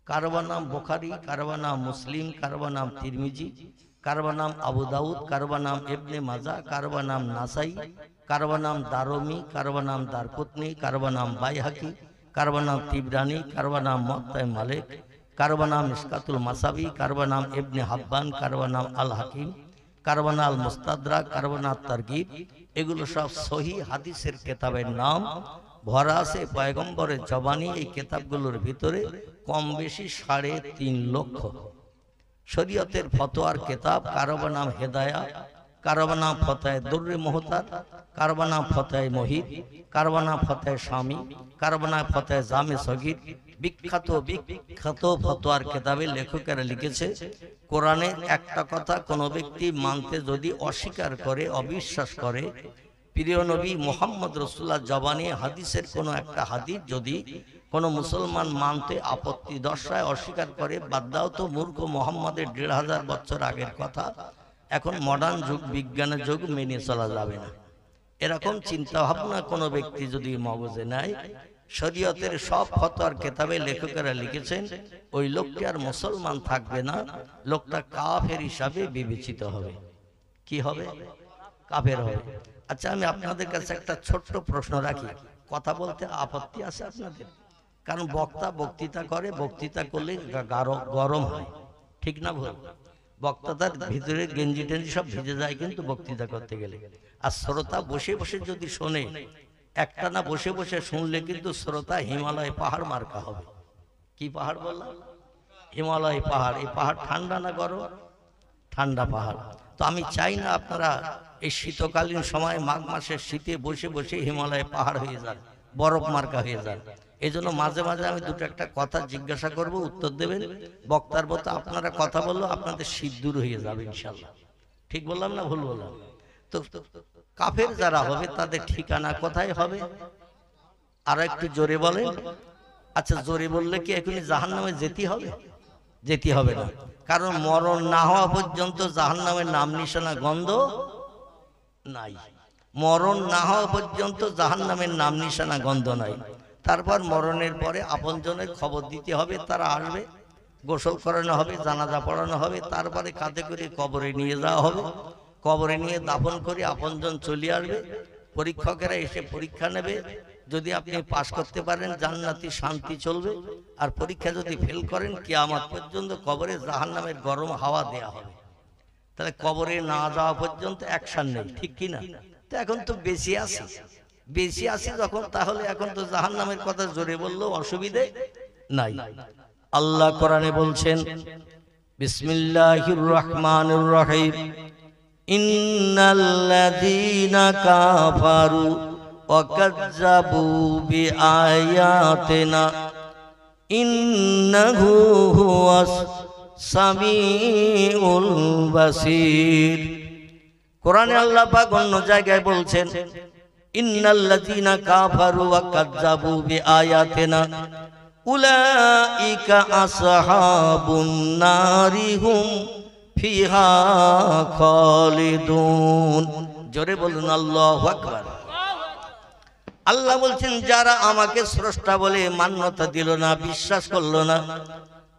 কারবা নাম বুখারী, কারবা নাম মুসলিম, কারবা নাম তিরমিজি, কারবা নাম আবু দাউদ, কারবা নাম ইবনে মাজাহ, কারবা নাম নাসাই, কারবা নাম দারমি, কারবা নাম দারকুতনি, কারবা নাম বাইহাকি, কারবা নাম তিবরানি, কারবা নাম মুওয়াত্তা মালিক, কারবা নাম মিশকাতুল মাসাবি, কারবা নাম ইবনে হাব্বান, কারবা নাম আল হাকিম, কারবা নাম আল মুস্তাদরাক, কারবা নাম তারগিব। এগুলো সব সহি হাদিসের কিতাবের নাম, ভরা আছে পয়গম্বরের জবানি। এই কিতাবগুলোর ভিতরে কম বেশি 3.5 লক্ষ। শরীয়তের ফতোয়ার কিতাব, কারবা নাম হেদায়া, কারবা নাম ফতোয়া দুররে মুহতার, কারবা নাম ফতোয়া মুহিত, কারবা নাম ফতোয়া শামী, কারবা নাম ফতোয়া জামে সগীর। বিখ্যাত বিখ্যাত ফতোয়ার কিতাবে লেখকেরা লিখেছে, কোরআনের একটা কথা কোনো ব্যক্তি মানতে যদি অস্বীকার করে, অবিশ্বাস করে, প্রিয় নবী মুহাম্মদ রাসূলুল্লাহ জবানে হাদিসের কোনো একটা হাদিস যদি কোনো মুসলমান মানতে আপত্তি দর্শায়, অস্বীকার করে, বাদ দাও তো মূর্খ মুহাম্মদের 1500 বছর আগের কথা, এখন মডার্ন যুগ, বিজ্ঞানের যুগ, মেনে চলা যাবে না। এরকম চিন্তা ভাবনা কোনো ব্যক্তি যদি মগজে নেয়, শরীয়তের সব ফতোয়ার কিতাবে লেখকেরা লিখেছেন ওই লোকটি আর মুসলমান থাকবে না, লোকটা কাফের হিসাবে বিবেচিত হবে। কি হবে? কাফের হবে। আচ্ছা, আমি আপনাদের কাছে একটা ছোট্ট প্রশ্ন রাখি। কথা বলতে আপত্তি আছে আপনাদের? কারণ বক্তা বক্তৃতা করে, বক্তৃতা করলে গরম হয়, ঠিক না ভুল? বক্তার ভিতরে গেঞ্জি টেঞ্জি সব ভিজে যায় কিন্তু বক্তৃতা করতে গেলে। আর শ্রোতা বসে বসে যদি শোনে, একটা না বসে বসে শুনলে কিন্তু শ্রোতা হিমালয় পাহাড় মার্কা হবে। কি পাহাড় বললাম? হিমালয় পাহাড়। এই পাহাড় ঠান্ডা না গরম? ঠান্ডা পাহাড়। তো আমি চাই না আপনারা এই শীতকালীন সময়, মাঘ মাসের শীতে বসে বসে হিমালয় পাহাড় হয়ে যান, বরফ মার্কা হয়ে যান। এই জন্য মাঝে মাঝে আমি দুটো একটা কথা জিজ্ঞাসা করব, উত্তর দেবেন। বক্তার মতো আপনারা কথা বললো আপনাদের শীত দূর হয়ে যাবে ইনশাল্লাহ। ঠিক বললাম না ভুল বললাম? তো কাফের যারা হবে তাদের ঠিকানা কোথায় হবে? আর একটু জোরে বলেন। আচ্ছা, জোরে বললে কি এখনই জাহান্নামে যেতে হবে? যেতে হবে না, কারণ মরণ না হওয়া পর্যন্ত জাহান্নামের নাম নিশানা গন্ধ নাই। মরণ না হওয়া পর্যন্ত জাহান্নামের নাম নিশানা গন্ধ নাই। তারপর মরণের পরে আপনজনের খবর দিতে হবে, তারা আসবে, গোসল করানো হবে, জানাজা পড়ানো হবে, তারপরে কাঁধে করে কবরে নিয়ে যাওয়া হবে। কবরে নিয়ে দাফন করে আপনজন চলে আসবে, পরীক্ষকেরা এসে পরীক্ষা নেবে, যদি আপনি পাশ করতে পারেন জান্নাতি শান্তি চলবে, আর পরীক্ষা যদি ফেল করেন কিয়ামত পর্যন্ত কবরে জাহান্নামের গরম হাওয়া দেয়া হবে। তাহলে কবরে না যাওয়া পর্যন্ত অ্যাকশন নেই, ঠিক কি না? তো এখন তো বেশি আসি যখন, তাহলে এখন তো জাহান্নামের কথা জোরে বললেও অসুবিধে নাই। আল্লাহ কোরআনে বলছেন, বিসমিল্লাহির রহমানির রহিম, ইন্নাল্লাযীনা কাফারু ওয়া কাযযাবু বিআয়াতিনা ইন্নাহু হুয়াস সামিউল বাসীর। কোরআনে আল্লাহ পাক অন্য জায়গায় বলছেন, ইন্নাল্লাযীনা কাফারু ওয়া কাযযাবু বিআয়াতিনা উলাইকা আসহাবুন নারি হুম ফিহা খালিদুন। জোরে বলুন আল্লাহু আকবার। আল্লাহ বলছেন, যারা আমাকে স্রষ্টা বলে মান্যতা দিল না, বিশ্বাস করলো না,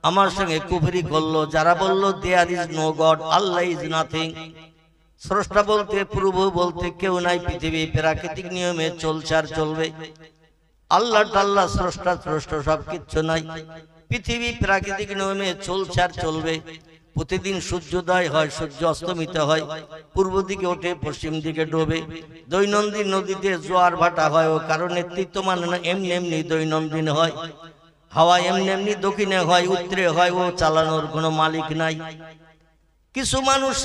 আমার সঙ্গে কুফরি করলো, যারা বলল দেয়ার ইজ নো গড, আল্লাহ ইজ নাথিং, স্রষ্টা বলতে প্রভু বলতে কেউ নাই, পৃথিবী প্রাকৃতিক নিয়মে চলছে আর চলবে, আল্লাহ টাল্লাহ স্রষ্টা সব কিচ্ছু নাই, পৃথিবী প্রাকৃতিক নিয়মে চলছে আর চলবে। প্রতিদিন সূর্যোদয় হয়, সূর্য অস্তমিত হয়, পূর্ব দিকে ওঠে, পশ্চিম দিকে ডোবে, দৈনন্দিন নদীতে জোয়ার ভাটা হয়, ও কারণ নেতৃত্ব মানে না, এমনি এমনি দৈনন্দিন হয়, হাওয়া এমনি এমনি দক্ষিণে হয়, উত্তরে হয়, ও চালানোর কোনো মালিক নাই। কিছু মানুষ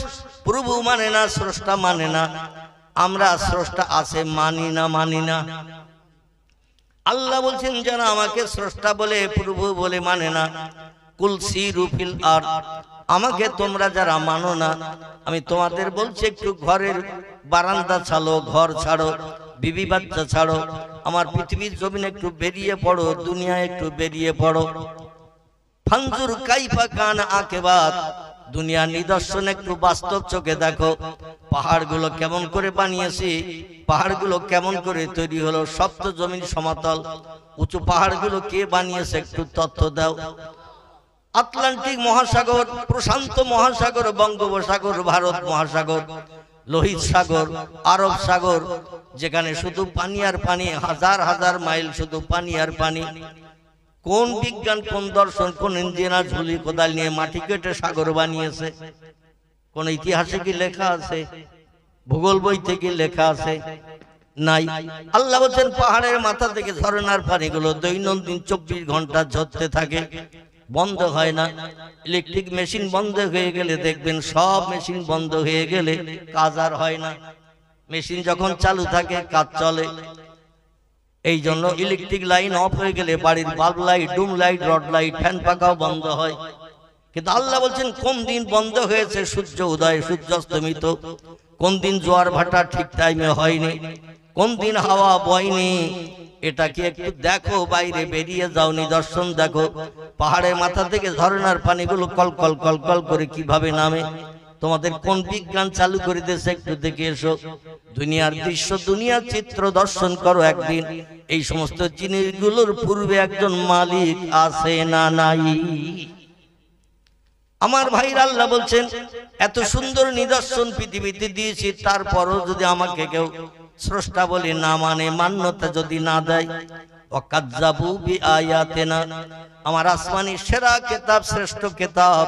প্রভু মানে না, স্রষ্টা মানে না, আমরা স্রষ্টা আছে মানি না। আল্লাহ বলছেন, যারা আমাকে স্রষ্টা বলে প্রভু বলে মানে না, কুল সিরু ফিল আরদ, আমাকে তোমরা যারা মানো না, আমি তোমাদের বলছি একটু ঘরের বারান্দা ছাড়ো, ঘর ছাড়ো, বিবি বাচ্চা ছাড়ো, আমার পৃথিবীর জমিনে একটু বেরিয়ে পড়ো, দুনিয়ায় একটু বেরিয়ে পড়ো। ফানজুর কাইফা কান আকিবাত, দুনিয়ার নিদর্শন একটু বাস্তব চোখে দেখো, পাহাড়গুলো কেমন করে বানিয়েছি, পাহাড়গুলো কেমন করে তৈরি হলো, সপ্ত জমিন সমতল, উঁচু পাহাড়গুলো কে বানিয়েছে একটু তথ্য দাও। আটলান্টিক মহাসাগর, প্রশান্ত মহাসাগর, বঙ্গোপসাগর, ভারত মহাসাগর, লোহিত সাগর, আরব সাগর, যেখানে শুধু পানি আর পানি, হাজার হাজার মাইল শুধু পানি আর পানি। কোন বিজ্ঞান, কোন দর্শন, কোন ইঞ্জিনিয়ার ঝুলি কোদাল নিয়ে মাটি কেটে সাগর বানিয়েছে? কোন ইতিহাসে কি লেখা আছে? ভূগোল বইতে কি লেখা আছে? নাই। আল্লাহ বলছেন, পাহাড়ের মাথা থেকে ঝরনার পানিগুলো দৈনন্দিন 24 ঘন্টা ঝরতে থাকে, বন্ধ হয় না। ইলেকট্রিক মেশিন বন্ধ হয়ে গেলে দেখবেন, সব মেশিন বন্ধ হয়ে গেলে কাজ আর হয় না, মেশিন যখন চালু থাকে কাজ চলে। এই জন্য ইলেকট্রিক লাইন অফ হয়ে গেলে বাড়ির bulb light, dome light, rod light, fan পাখাও বন্ধ হয়। কিন্তু আল্লাহ বলছেন, কোন দিন বন্ধ হয়েছে সূর্য উদয়, সূর্য অস্তমিত, কোন দিন জোয়ার ভাটা ঠিক টাইমে হয়নি, কোন দিন হাওয়া বয়নি, এটা কি একটু দেখো, বাইরে বেরিয়ে যাও, নিদর্শন দেখো। পাহাড়ের মাথা থেকে ঝরনার পানিগুলো কল কল কল কল করে কিভাবে নামে, তোমাদের কোন বিজ্ঞান চালু করে দিয়েছে একটু দেখে এসো। দুনিয়ার দৃশ্য, দুনিয়ার চিত্র দর্শন করো একদিন। এই সমস্ত জিনিসগুলোর পূর্বে একজন মালিক আছে না নাই? আমার ভাইরা, আল্লাহ বলছেন, এত সুন্দর নিদর্শন পৃথিবীতে দিয়েছি, তারপরও যদি আমাকে কেউ স্রষ্টা বলে না মানে, মান্যতা যদি না দেয়, ওয়াকাযযাবু বিআয়াতিনা, আমার আসমানি সেরা কিতাব, শ্রেষ্ঠ কিতাব,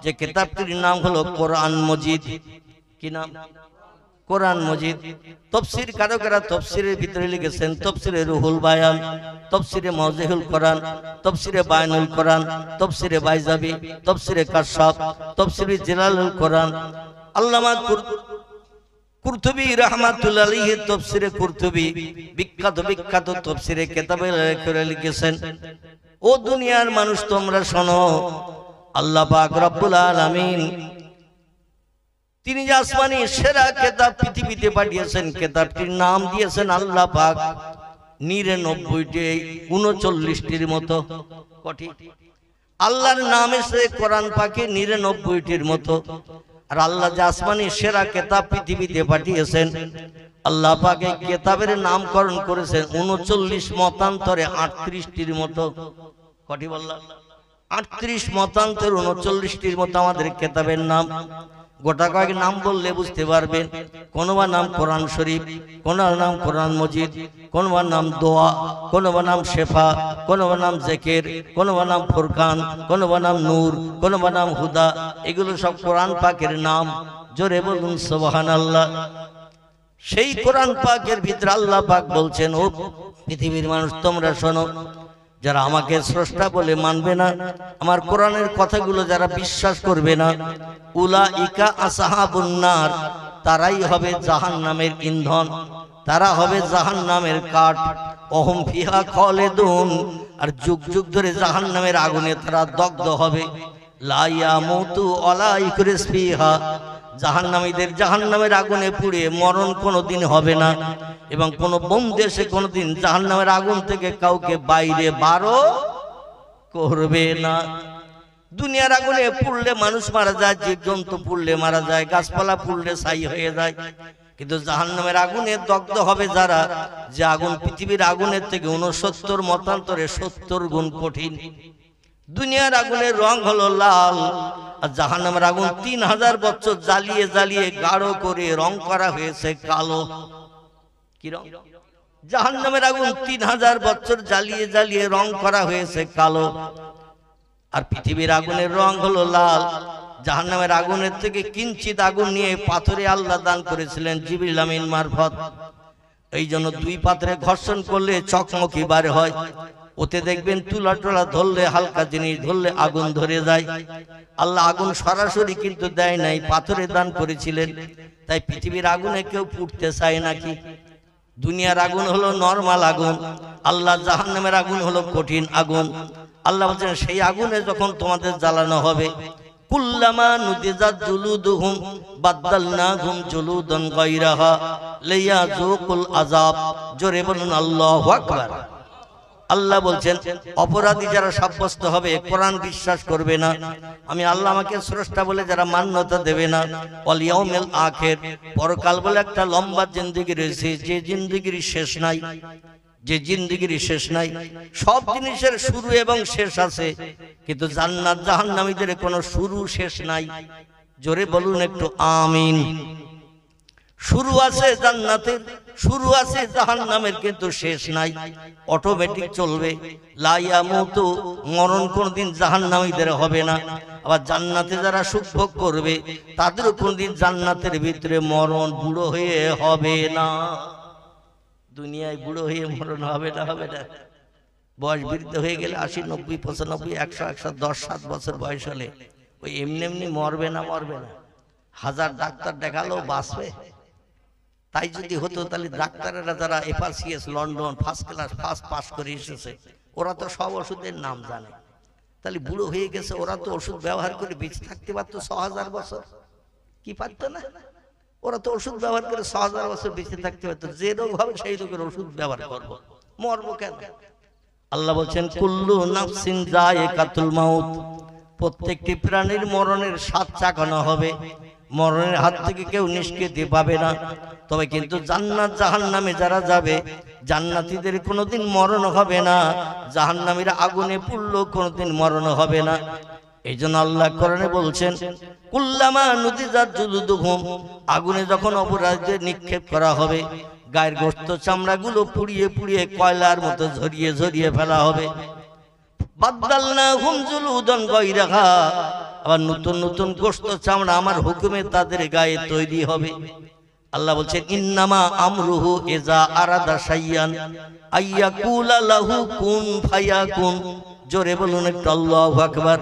যে কিতাবটির নাম হলো কোরআন মজিদ। কি নাম? কোরআন মজিদ। তাফসীর কারকেরা তাফসীরের ভিতরে লিখেছেন, তাফসীরে রুহুল বায়ান, তাফসীরে মাওজিহুল কোরআন, তাফসীরে বায়ানুল কোরআন, তাফসীরে বাইজাবি, তাফসীরে কাশফ, তাফসীরে জালালুল কোরআন। আল্লামা কুরতুবী রাহমাতুল্লাহি আলাইহি তাফসীরে কুরতুবী, বিখ্যাত তাফসীরে কিতাবে লিখেছেন, ও দুনিয়ার মানুষ তোমরা শোনো, আল্লাহ পাক রব্বুল আলামিন তিনি যে আসমানি সেরা কিতাব পৃথিবীতে পাঠিয়েছেন, কিতাবটির নাম দিয়েছেন আল্লাহ পাক 39টির মতো। কটি? আল্লাহর নাম এসে কোরআন পাকে 99টির মতো। আর আল্লাহ যে আসমানি সেরা কিতাব পৃথিবীতে পাঠিয়েছেন, আল্লাহ পাক এই কিতাবের নামকরণ করেছেন 39 মতান্তরে 38টির মতো। কটি বললাম? 38 মতান্তরে 39টির মতো আমাদের কিতাবের নাম। গোটা কয়েক নাম বললে বুঝতে পারবেন। কোনোবার নাম কোরআন শরীফ, কোনোবার নাম কোরআন মজিদ, কোনোবার নাম দোয়া, কোনোবার নাম শেফা, কোনোবার নাম জেকের, কোনোবার নাম ফুরকান, কোনোবার নাম নূর, কোনোবার নাম হুদা। এগুলো সব কোরআন পাকের নাম। জোরে বলুন সুবহানাল্লাহ। সেই কোরআন পাকের ভিতরে আল্লাহ পাক বলছেন, ও পৃথিবীর মানুষ তোমরা শোনো, যারা আমাকে স্রষ্টা বলে মানবে না, আমার কোরআনের কথাগুলো যারা বিশ্বাস করবে না, উলাইকা আসহাবুন নার, তারাই হবে জাহান্নামের ইন্ধন, তারা হবে জাহান্নামের কাঠ। অহম ফিহা খালিদুন, আর যুগ যুগ ধরে জাহান্নামের আগুনে তারা দগ্ধ হবে। লা ইয়ামুতু ওয়ালা ইয়াখরিস ফিহা, জাহান্নামীদের জাহান্নামের আগুনে পুড়ে মরণ কোনোদিন হবে না, এবং কোন বন্ধু এসে কোনোদিন জাহান্নামের আগুন থেকে কাউকে বাইরে বারো করবে না। দুনিয়ার আগুনে পুড়লে মানুষ মারা যায়, জীবজন্তু পুড়লে মারা যায়, গাছপালা পুড়লে ছাই হয়ে যায়, কিন্তু জাহান্নামের আগুনে দগ্ধ হবে যারা, যে আগুন পৃথিবীর আগুনের থেকে 69 মতান্তরে 70 গুণ কঠিন। দুনিয়ার আগুনের রং হলো লাল, আর জাহান্নামের আগুন 3000 বছর জ্বালিয়ে জ্বালিয়ে গাঢ় করে রং করা হয়েছে কালো। কি রং? জাহান্নামের আগুন 3000 বছর জ্বালিয়ে জ্বালিয়ে রং করা হয়েছে কালো, আর পৃথিবীর আগুনের রং হলো লাল। জাহান্নামের আগুনের থেকে কিঞ্চিত আগুন নিয়ে পাথরে আল্লাহ দান করেছিলেন জিবরিল আমিন মারফত। এই জন্য দুই পাত্রে ঘর্ষণ করলে চকমকি বার হয়। ওতে দেখবেন তুলা টোলা ধরলে, হালকা জিনিস ধরলে আগুন ধরে যায়। আল্লাহ আগুন সরাসরি কিন্তু দেয় নাই, পাথরে দান করেছিলেন। তাই পৃথিবীর আগুনে কেউ পুড়তে চায় নাকি? দুনিয়ার আগুন হলো নরমাল আগুন, আল্লাহ জাহান্নামের আগুন হলো কঠিন আগুন। আল্লাহ বলছেন সেই আগুনে যখন তোমাদের জ্বালানো হবে, কুল্লামা নুদিজাত জুলুদুহুম বাদদালনাহুম জুলুদান গায়রাহা লিয়াযুকুল আযাব। জোরে বলুন আল্লাহু আকবার। আল্লাহ বলছেন অপরাধী যারা সাব্যস্ত হবে, কোরআন বিশ্বাস করবে না, আমি আল্লাহ আমাকে স্রষ্টা বলে যারা মান্যতা দেবে না, ওয়াল ইয়াউমিল আখির, পরকাল বলে একটা লম্বা জিন্দেগি রয়েছে, যে জিন্দেগির শেষ নাই, যে জিন্দেগির শেষ নাই। সব জিনিসের শুরু এবং শেষ আছে, কিন্তু জান্নাত জাহান্নামীদের কোনো শুরু শেষ নাই। জোরে বলুন একটু আমিন। শুরু আছে জান্নাতের, শুরু আছে জাহান্নামের, কিন্তু শেষ নাই, অটোমেটিক চলবে। লা ইয়ামুতু, মরণ কোনদিন জাহান্নামীদের হবে না। আবার জান্নাতে যারা সুখ ভোগ করবে তাদেরও কোনদিন জান্নাতের ভিতরে মরণ বুড়ো হয়ে হবে না। দুনিয়ায় বুড়ো হয়ে মরণ হবে না, হবে না। বয়স বৃদ্ধ হয়ে গেলে 80, 90, 95, 100, 110, 7 বছর বয়স হলে ওই এমনি এমনি মরবে না, মরবে না। 1000 ডাক্তার দেখালেও বাঁচবে। তাই যদি হতো তাহলে ডাক্তারেরা যারা FRCS London first class first pass করে এসেছে, ওরা তো সব ওষুধের নাম জানে। তাহলে বুড়ো হয়ে গেছে, ওরা তো ওষুধ ব্যবহার করে বেঁচে থাকতে পারতো 6000 বছর, কি পারতো না? ওরা তো ওষুধ ব্যবহার করে 6000 বছর বেঁচে থাকতে পারতো। যে রোগ হবে সেই রোগের ওষুধ ব্যবহার করবো, মরবো কেন? আল্লাহ বলছেন কুল্লু নাফসিন যায়িকাতুল মাউত, প্রত্যেকটি প্রাণীর মরণের স্বাদ চাখানো হবে। মরণের হাত থেকে কেউ নিষ্কৃতি পাবে না। তবে কিন্তু জান্নাত জাহান্নামে যারা যাবে, জান্নাতীদের কোনোদিন মরণ হবে না, জাহান্নামীরা আগুনে পুড়লেও কোনোদিন মরণ হবে না। এই জন্য আল্লাহ কোরআনে বলছেন কুল্লামা নুদিজাত জুলুদুহুম, আগুনে যখন অপরাধীদের নিক্ষেপ করা হবে, গায়ের গোশত চামড়াগুলো পুড়িয়ে পুড়িয়ে কয়লার মতো ঝরিয়ে ঝরিয়ে ফেলা হবে। বাদদালনাহুম জুলুদান গায়রাহা, আবার নতুন নতুন গোশত চামড়া আমার হুকুমে তাদের গায়ে তৈরি হবে। আল্লাহ বলছেন ইন্নামা আমরুহু ইজা আরাদা শাইয়ান আইয়াকুলা লাহু কুন ফায়াকুন। জোরে বলুন একটু আল্লাহু আকবার।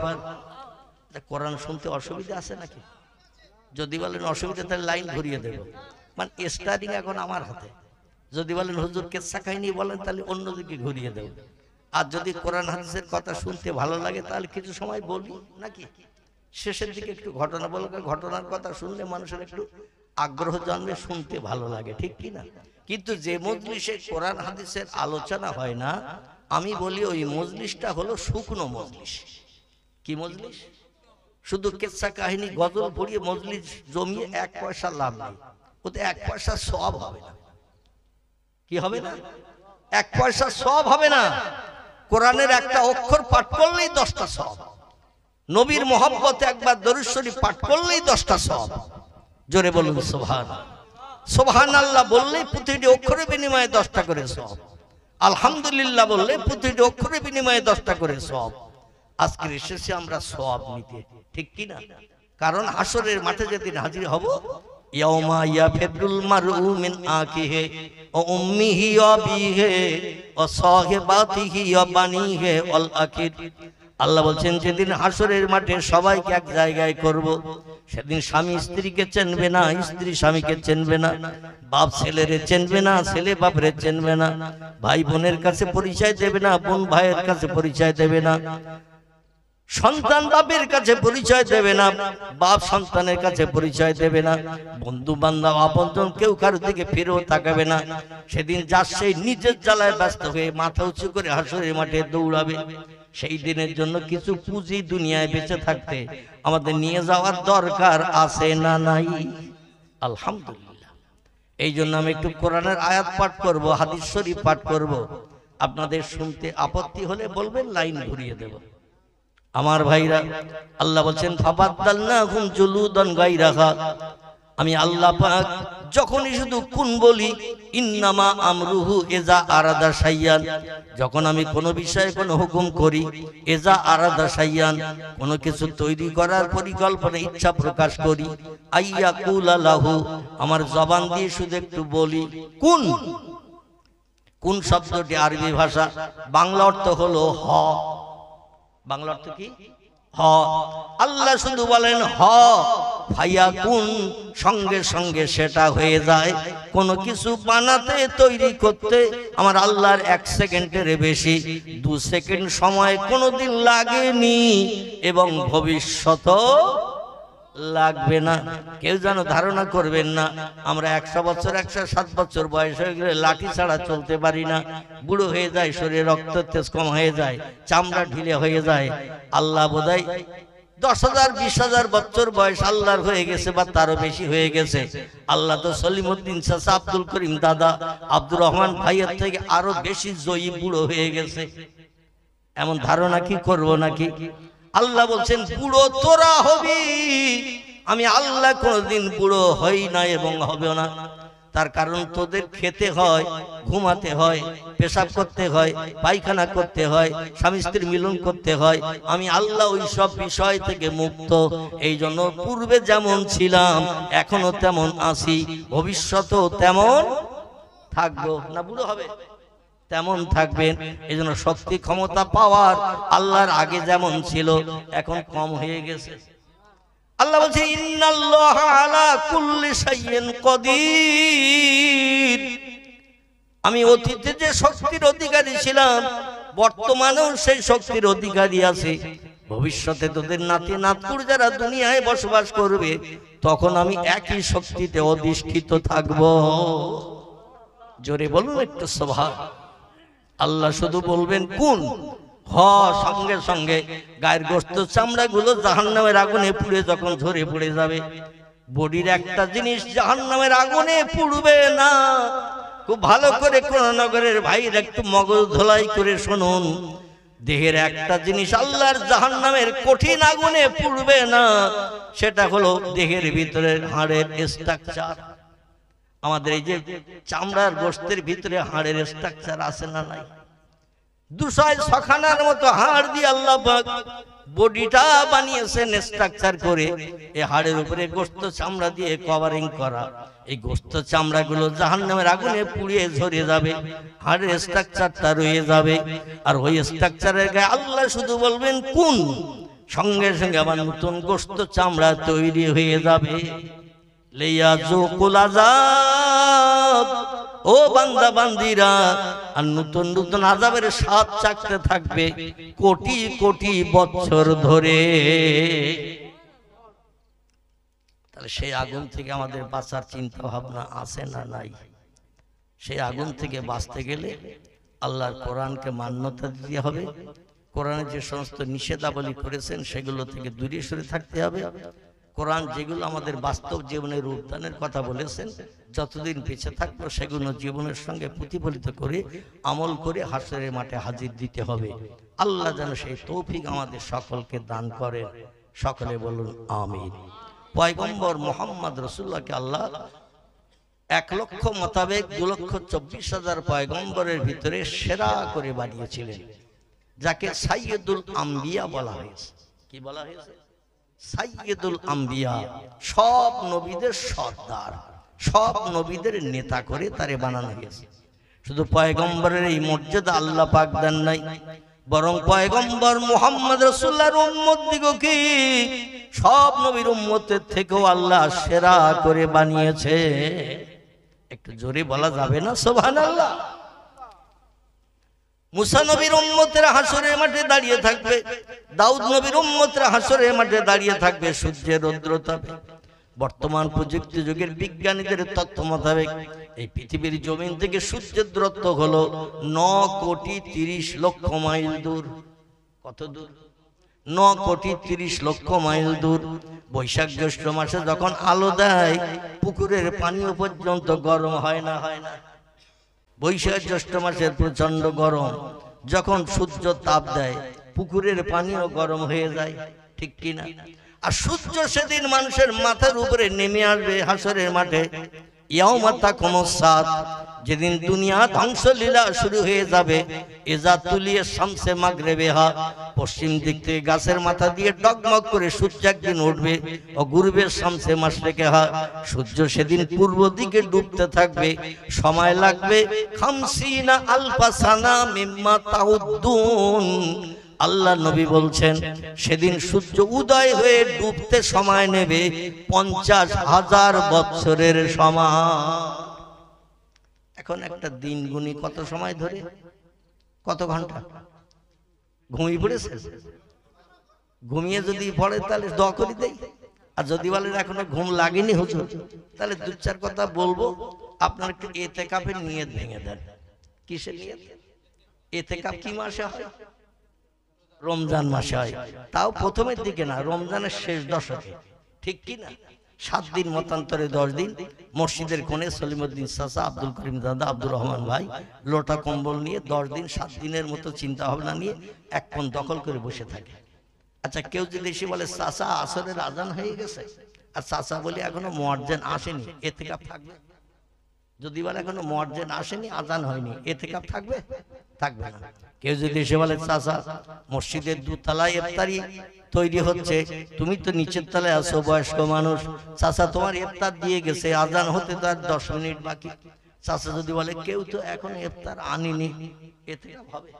কোরআন শুনতে অসুবিধা আছে নাকি? যদি বলেন অসুবিধা তাহলে লাইন ঘুরিয়ে দেব, মানে স্টার্টিং এখন আমার হাতে। যদি বলেন হুজুর কেচ্ছা কাহিনী বলেন তাহলে অন্যদিকে ঘুরিয়ে দেব। আর যদি কোরআন হাদিসের কথা শুনতে ভালো লাগে তাহলে কিছু সময় বলি নাকি, শেষের দিকে একটু ঘটনা বলবে। ঘটনার কথা শুনলে মানুষের একটু আগ্রহ জন্মে, শুনতে ভালো লাগে, ঠিক কি না? কিন্তু যে মজলিসে কোরআন হাদিসের আলোচনা হয় না, আমি বলি ওই মজলিসটা হলো শুকনো মজলিস। কি মজলিস? শুধু কেচ্ছা কাহিনী গজল পড়িয়ে মজলিস জমিয়ে 1 পয়সা লাভ নেই, ওতে 1 পয়সা সওয়াব হবে না। কি হবে না? 1 পয়সা সওয়াব হবে না। কোরআনের একটা অক্ষর পাঠ করলেই 10টা সওয়াব। নবীর মহব্বতে একবার দরুদ শরীফ পাঠ করলেই 10টা সওয়াব। জোরে বলুন সুবহানাল্লাহ। সুবহানাল্লাহ বললেই প্রতিটি অক্ষরের বিনিময়ে 10টা করে সওয়াব। আলহামদুলিল্লাহ বললে প্রতিটি অক্ষরের বিনিময়ে 10টা করে সওয়াব। আজকে এসেছি আমরা সওয়াব নিতে, ঠিক কি না? কারণ হাসরের মাঠে যেদিন হাজির হব, ইয়াউমা ইয়াফিরুল মারউ মিন আখিহি ওয়া উম্মিহি ওয়া আবিহি ওয়া সাহিবাতিহি ওয়া বানিহি ওয়াল আখির। আল্লাহ বলছেন যেদিন হাসরের মাঠে সবাইকে এক জায়গায় করব, সেদিন স্বামী স্ত্রীকে চিনবে না, স্ত্রী স্বামীকে চিনবে না, বাপ ছেলেরে চিনবে না, ছেলে বাপরে চিনবে না, ভাই বোনের কাছে পরিচয় দেবে না, বোন ভাইয়ের কাছে পরিচয় দেবে না, সন্তান বাপের কাছে পরিচয় দেবে না, বাপ সন্তানের কাছে পরিচয় দেবে না, বন্ধু বান্ধব আপনজন কেউ কারো দিকে ফিরেও তাকাবে না। সেদিন যার সেই নিজের জ্বালায় ব্যস্ত হয়ে মাথা উঁচু করে হাসরের মাঠে দৌড়াবে। সেই দিনের জন্য কিছু পুঁজি দুনিয়ায় বেঁচে থাকতে আমাদের নিয়ে যাওয়ার দরকার আছে না নাই? আলহামদুলিল্লাহ। এই জন্য আমি একটু কোরআনের আয়াত পাঠ করব, হাদিস শরীফ পাঠ করব। আপনাদের শুনতে আপত্তি হলে বলবেন, লাইন ঘুরিয়ে দেব। আমার ভাইরা, আল্লাহ বলছেন ফাবাদদালনাহুম জুলুদান গায়রাহা। আমি আল্লাহ পাক যখনই শুধু কোন বলি, ইন্নামা আমরুহু ইজা আরাদা শাইয়ান, যখন আমি কোনো বিষয়ে কোনো হুকুম করি, ইজা আরাদা শাইয়ান, কোনো কিছু তৈরি করার পরিকল্পনা ইচ্ছা প্রকাশ করি, আইয়াকুলা লাহু, আমার জবান দিয়ে শুধু একটু বলি কুন। কোন শব্দটি আরবি ভাষা, বাংলা অর্থ হলো হ। বাংলা অর্থ কি? হ। আল্লাহ শুধু বলেন হ, ফায়াকুন, সঙ্গে সঙ্গে সেটা হয়ে যায়। কোনো কিছু বানাতে তৈরি করতে আমার আল্লাহর 1 সেকেন্ডের বেশি 2 সেকেন্ড সময় কোনোদিন লাগেনি এবং ভবিষ্যতেও লাগবে না। কেউ যেন ধারণা করবেন না আমরা 100 বছর 107 বছর বয়স হয়ে গেলে লাঠি ছাড়া চলতে পারি না, বুড়ো হয়ে যায়, শরীরে রক্ত তেজ কম হয়ে যায়, চামড়া ঢিলে হয়ে যায়। আল্লাহ বোধহয় 10,000 20,000 বছর বয়স আল্লাহর হয়ে গেছে বা তারও বেশি হয়ে গেছে। আল্লাহ তো সলিমউদ্দিন চাচা, আব্দুল করিম দাদা, আব্দুর রহমান ভাইয়ের থেকে আরো বেশি জয়ী বুড়ো হয়ে গেছে। এমন ধারণা কি করব নাকি? আল্লাহ বলছেন বুড়ো তোরা হবি, আমি আল্লাহ কোনদিন বুড়ো হই না এবং হবে না। তার কারণ তোদের খেতে হয়, ঘুমাতে হয়, পেশাব করতে হয়, পায়খানা করতে হয়, স্বামী স্ত্রীর মিলন করতে হয়। আমি আল্লাহ ওই সব বিষয় থেকে মুক্ত। এই জন্য পূর্বে যেমন ছিলাম এখনো তেমন আছি, ভবিষ্যতেও তেমন থাকবো। না বুড়ো হবে, তেমন থাকবেন। এই জন্য শক্তি ক্ষমতা পাওয়ার আল্লাহর আগে যেমন ছিল এখন কম হয়ে গেছে। আল্লাহ বলছে ইন্নাল্লাহা আলা কুল্লি শাইইন কাদির। আমি অতীতে যে শক্তির অধিকারী ছিলাম বর্তমানেও সেই শক্তির অধিকারী আছে। ভবিষ্যতে তোদের নাতি নাতকুর যারা দুনিয়ায় বসবাস করবে তখন আমি একই শক্তিতে অধিষ্ঠিত থাকব। জোরে বলুন একটু সুবহান। আল্লাহ শুধু বলবেন কোন, হ, সঙ্গে সঙ্গে গায়ের গোশত চামড়া গুলো জাহান্নামের আগুনে পুড়ে যখন ঝরে পড়ে যাবে। বডির একটা জিনিস জাহান্নামের আগুনে পুড়বে না। খুব ভালো করে কোরআনগরের ভাইরা একটু মগজ ধোলাই করে শুনুন। দেহের একটা জিনিস আল্লাহর জাহান্নামের কঠিন আগুনে পুড়বে না, সেটা হলো দেহের ভিতরের হাড়ের স্ট্রাকচার। আমাদের এই যে চামড়ার গোশতের ভিতরে হাড়ের স্ট্রাকচার আছে না নাই? 200 খানার মতো হাড় দিয়ে আল্লাহ পাক বডিটা বানিয়েছেন স্ট্রাকচার করে। এই হাড়ের উপরে গোশত চামড়া দিয়ে কভারিং করা। এই গোশত চামড়া গুলো জাহান্নামের আগুনে পুড়িয়ে ঝরে যাবে, হাড়ের স্ট্রাকচারটা রয়ে যাবে। আর ওই স্ট্রাকচারের গায়ে আল্লাহ শুধু বলবেন কোন, সঙ্গে সঙ্গে আবার নতুন গোশত চামড়া তৈরি হয়ে যাবে। লিয়াযুকুল আযাব, ও বান্দা বান্দিরা, আর নতুন নতুন আযাবের স্বাদ চাখতে থাকবে কোটি কোটি বছর ধরে। তাহলে সেই আগুন থেকে আমাদের বাঁচার চিন্তা ভাবনা আছে না নাই? সেই আগুন থেকে বাঁচতে গেলে আল্লাহর কোরআনকে মান্যতা দিতে হবে। কোরআনে যে সমস্ত নিষেধাবলী করেছেন সেগুলো থেকে দূরে সরে থাকতে হবে। কোরআন যেগুলো আমাদের বাস্তব জীবনের রূপদানের কথা বলেছেন, যতদিন বেঁচে থাকবো সেগুলো জীবনের সঙ্গে প্রতিফলিত করে আমল করে হাসরের মাঠে হাজির দিতে হবে। আল্লাহ যেন সেই তৌফিক আমাদের সকলকে দান করেন। সকলে বলুন আমিন। পয়গম্বর মোহাম্মদ রাসূলুল্লাহকে আল্লাহ 1,00,000 মোতাবেক 2,24,000 পয়গম্বরের ভিতরে সেরা করে বানিয়েছিলেন, যাকে সাইয়্যিদুল আম্বিয়া বলা হয়েছে। কি বলা হয়েছে? সাইয়্যিদুল আম্বিয়া। সব নবীদের সর্দার, সব নবীদের নেতা করে তারে বানানো হয়েছে। শুধু পয়গম্বরের এই মর্যাদা আল্লাহ পাক দেন নাই, বরং পয়গম্বর মুহাম্মদ রাসূলুল্লাহর উম্মত দিগকে সব নবীর উম্মতের থেকেও আল্লাহ সেরা করে বানিয়েছে। একটু জোরে বলা যাবে না সুবহানাল্লাহ? মুসা নবীর উম্মতেরা হাসরের মাঠে দাঁড়িয়ে থাকবে, দাউদ নবীর উম্মতরা হাসরের মাঠে দাঁড়িয়ে থাকবে সূর্যের রৌদ্রতাপে। বর্তমান প্রযুক্তি যুগের বিজ্ঞানীদের তথ্য মোতাবেক এই পৃথিবীর জমিন থেকে সূর্যের দূরত্ব হলো 9,30,00,000 মাইল দূর। কত দূর? 9,30,00,000 মাইল দূর। বৈশাখ জ্যৈষ্ঠ মাসে যখন আলো দেয়, পুকুরের পানিও পর্যন্ত গরম হয় না? হয় না? বৈশাখ জ্যৈষ্ঠ মাসের প্রচন্ড গরম, যখন সূর্য তাপ দেয় পুকুরের পানিও গরম হয়ে যায়, ঠিক কিনা? আর সূর্য সেদিন মানুষের মাথার উপরে নেমে আসবে হাসরের মাঠে। ইয়াউমা তাকুমুস সাত, যেদিন দুনিয়া ধ্বংসলীলা শুরু হয়ে যাবে। ইজা তুলিয়া শামসে মাগরিবিহা, পশ্চিম দিক থেকে গাছের মাথা দিয়ে ডগমগ করে সূর্য একদিন উঠবে। ও গুরুবের শামসে মাশরিকিহা, সূর্য সেদিন পূর্ব দিকে ডুবতে থাকবে। সময় লাগবে 50 আলফা সানা মিম্মা তাউদ্দুন। আল্লাহ নবী বলছেন সেদিন সূর্য উদয় হয়ে ডুবতে সময় নেবে 50,000 বছরের সমান। এখন একটা দিন গুনি কত সময় ধরে? কত ঘন্টা? ঘুমিয়ে পড়েছে? ঘুমিয়ে যদি পড়ে তাহলে দোয়া করে দেই। আর যদি বলেন এখনো ঘুম লাগেনি হুজুর, তাহলে দু চার কথা বলবো। আপনার একটু ইতিকাফের নিয়ত ভেঙে দেন। কিসের নিয়ত? ইতিকাফ কি মাসে হয়? রমজান মাসে হয়, তাও প্রথমের দিকে না, রমজানের শেষ দশকে, ঠিক কি না? 7 দিন মতান্তরে 10 দিন মসজিদের কোণে সলিমউদ্দিন চাচা, আব্দুল করিম দাদা, আব্দুর রহমান ভাই লোটা কম্বল নিয়ে 10 দিন 7 দিনের মতো চিন্তা ভাবনা নিয়ে এক কোণ দখল করে বসে থাকে। আচ্ছা, কেউ যদি এসে বলে চাচা আসরের আজান হয়ে গেছে, আর চাচা বলি এখনো মুয়াজ্জিন আসেনি, ইতিকাফ থাকবে? যদি বলে এখনো মুয়াজ্জিন আসেনি, আজান হয়নি, ইতিকাফ থাকবে? থাকবে না। কেউ যদি এসে বলে চাচা মসজিদের 2 তলায় ইফতারি তৈরি হচ্ছে, তুমি তো নিচের তলায় আছো, বয়স্ক মানুষ, চাচা তোমার ইফতার দিয়ে গেছে, আজান হতে তার 10 মিনিট বাকি। চাচা যদি বলে কেউ তো এখন ইফতার আনিনি, ইতিকাফ হবে?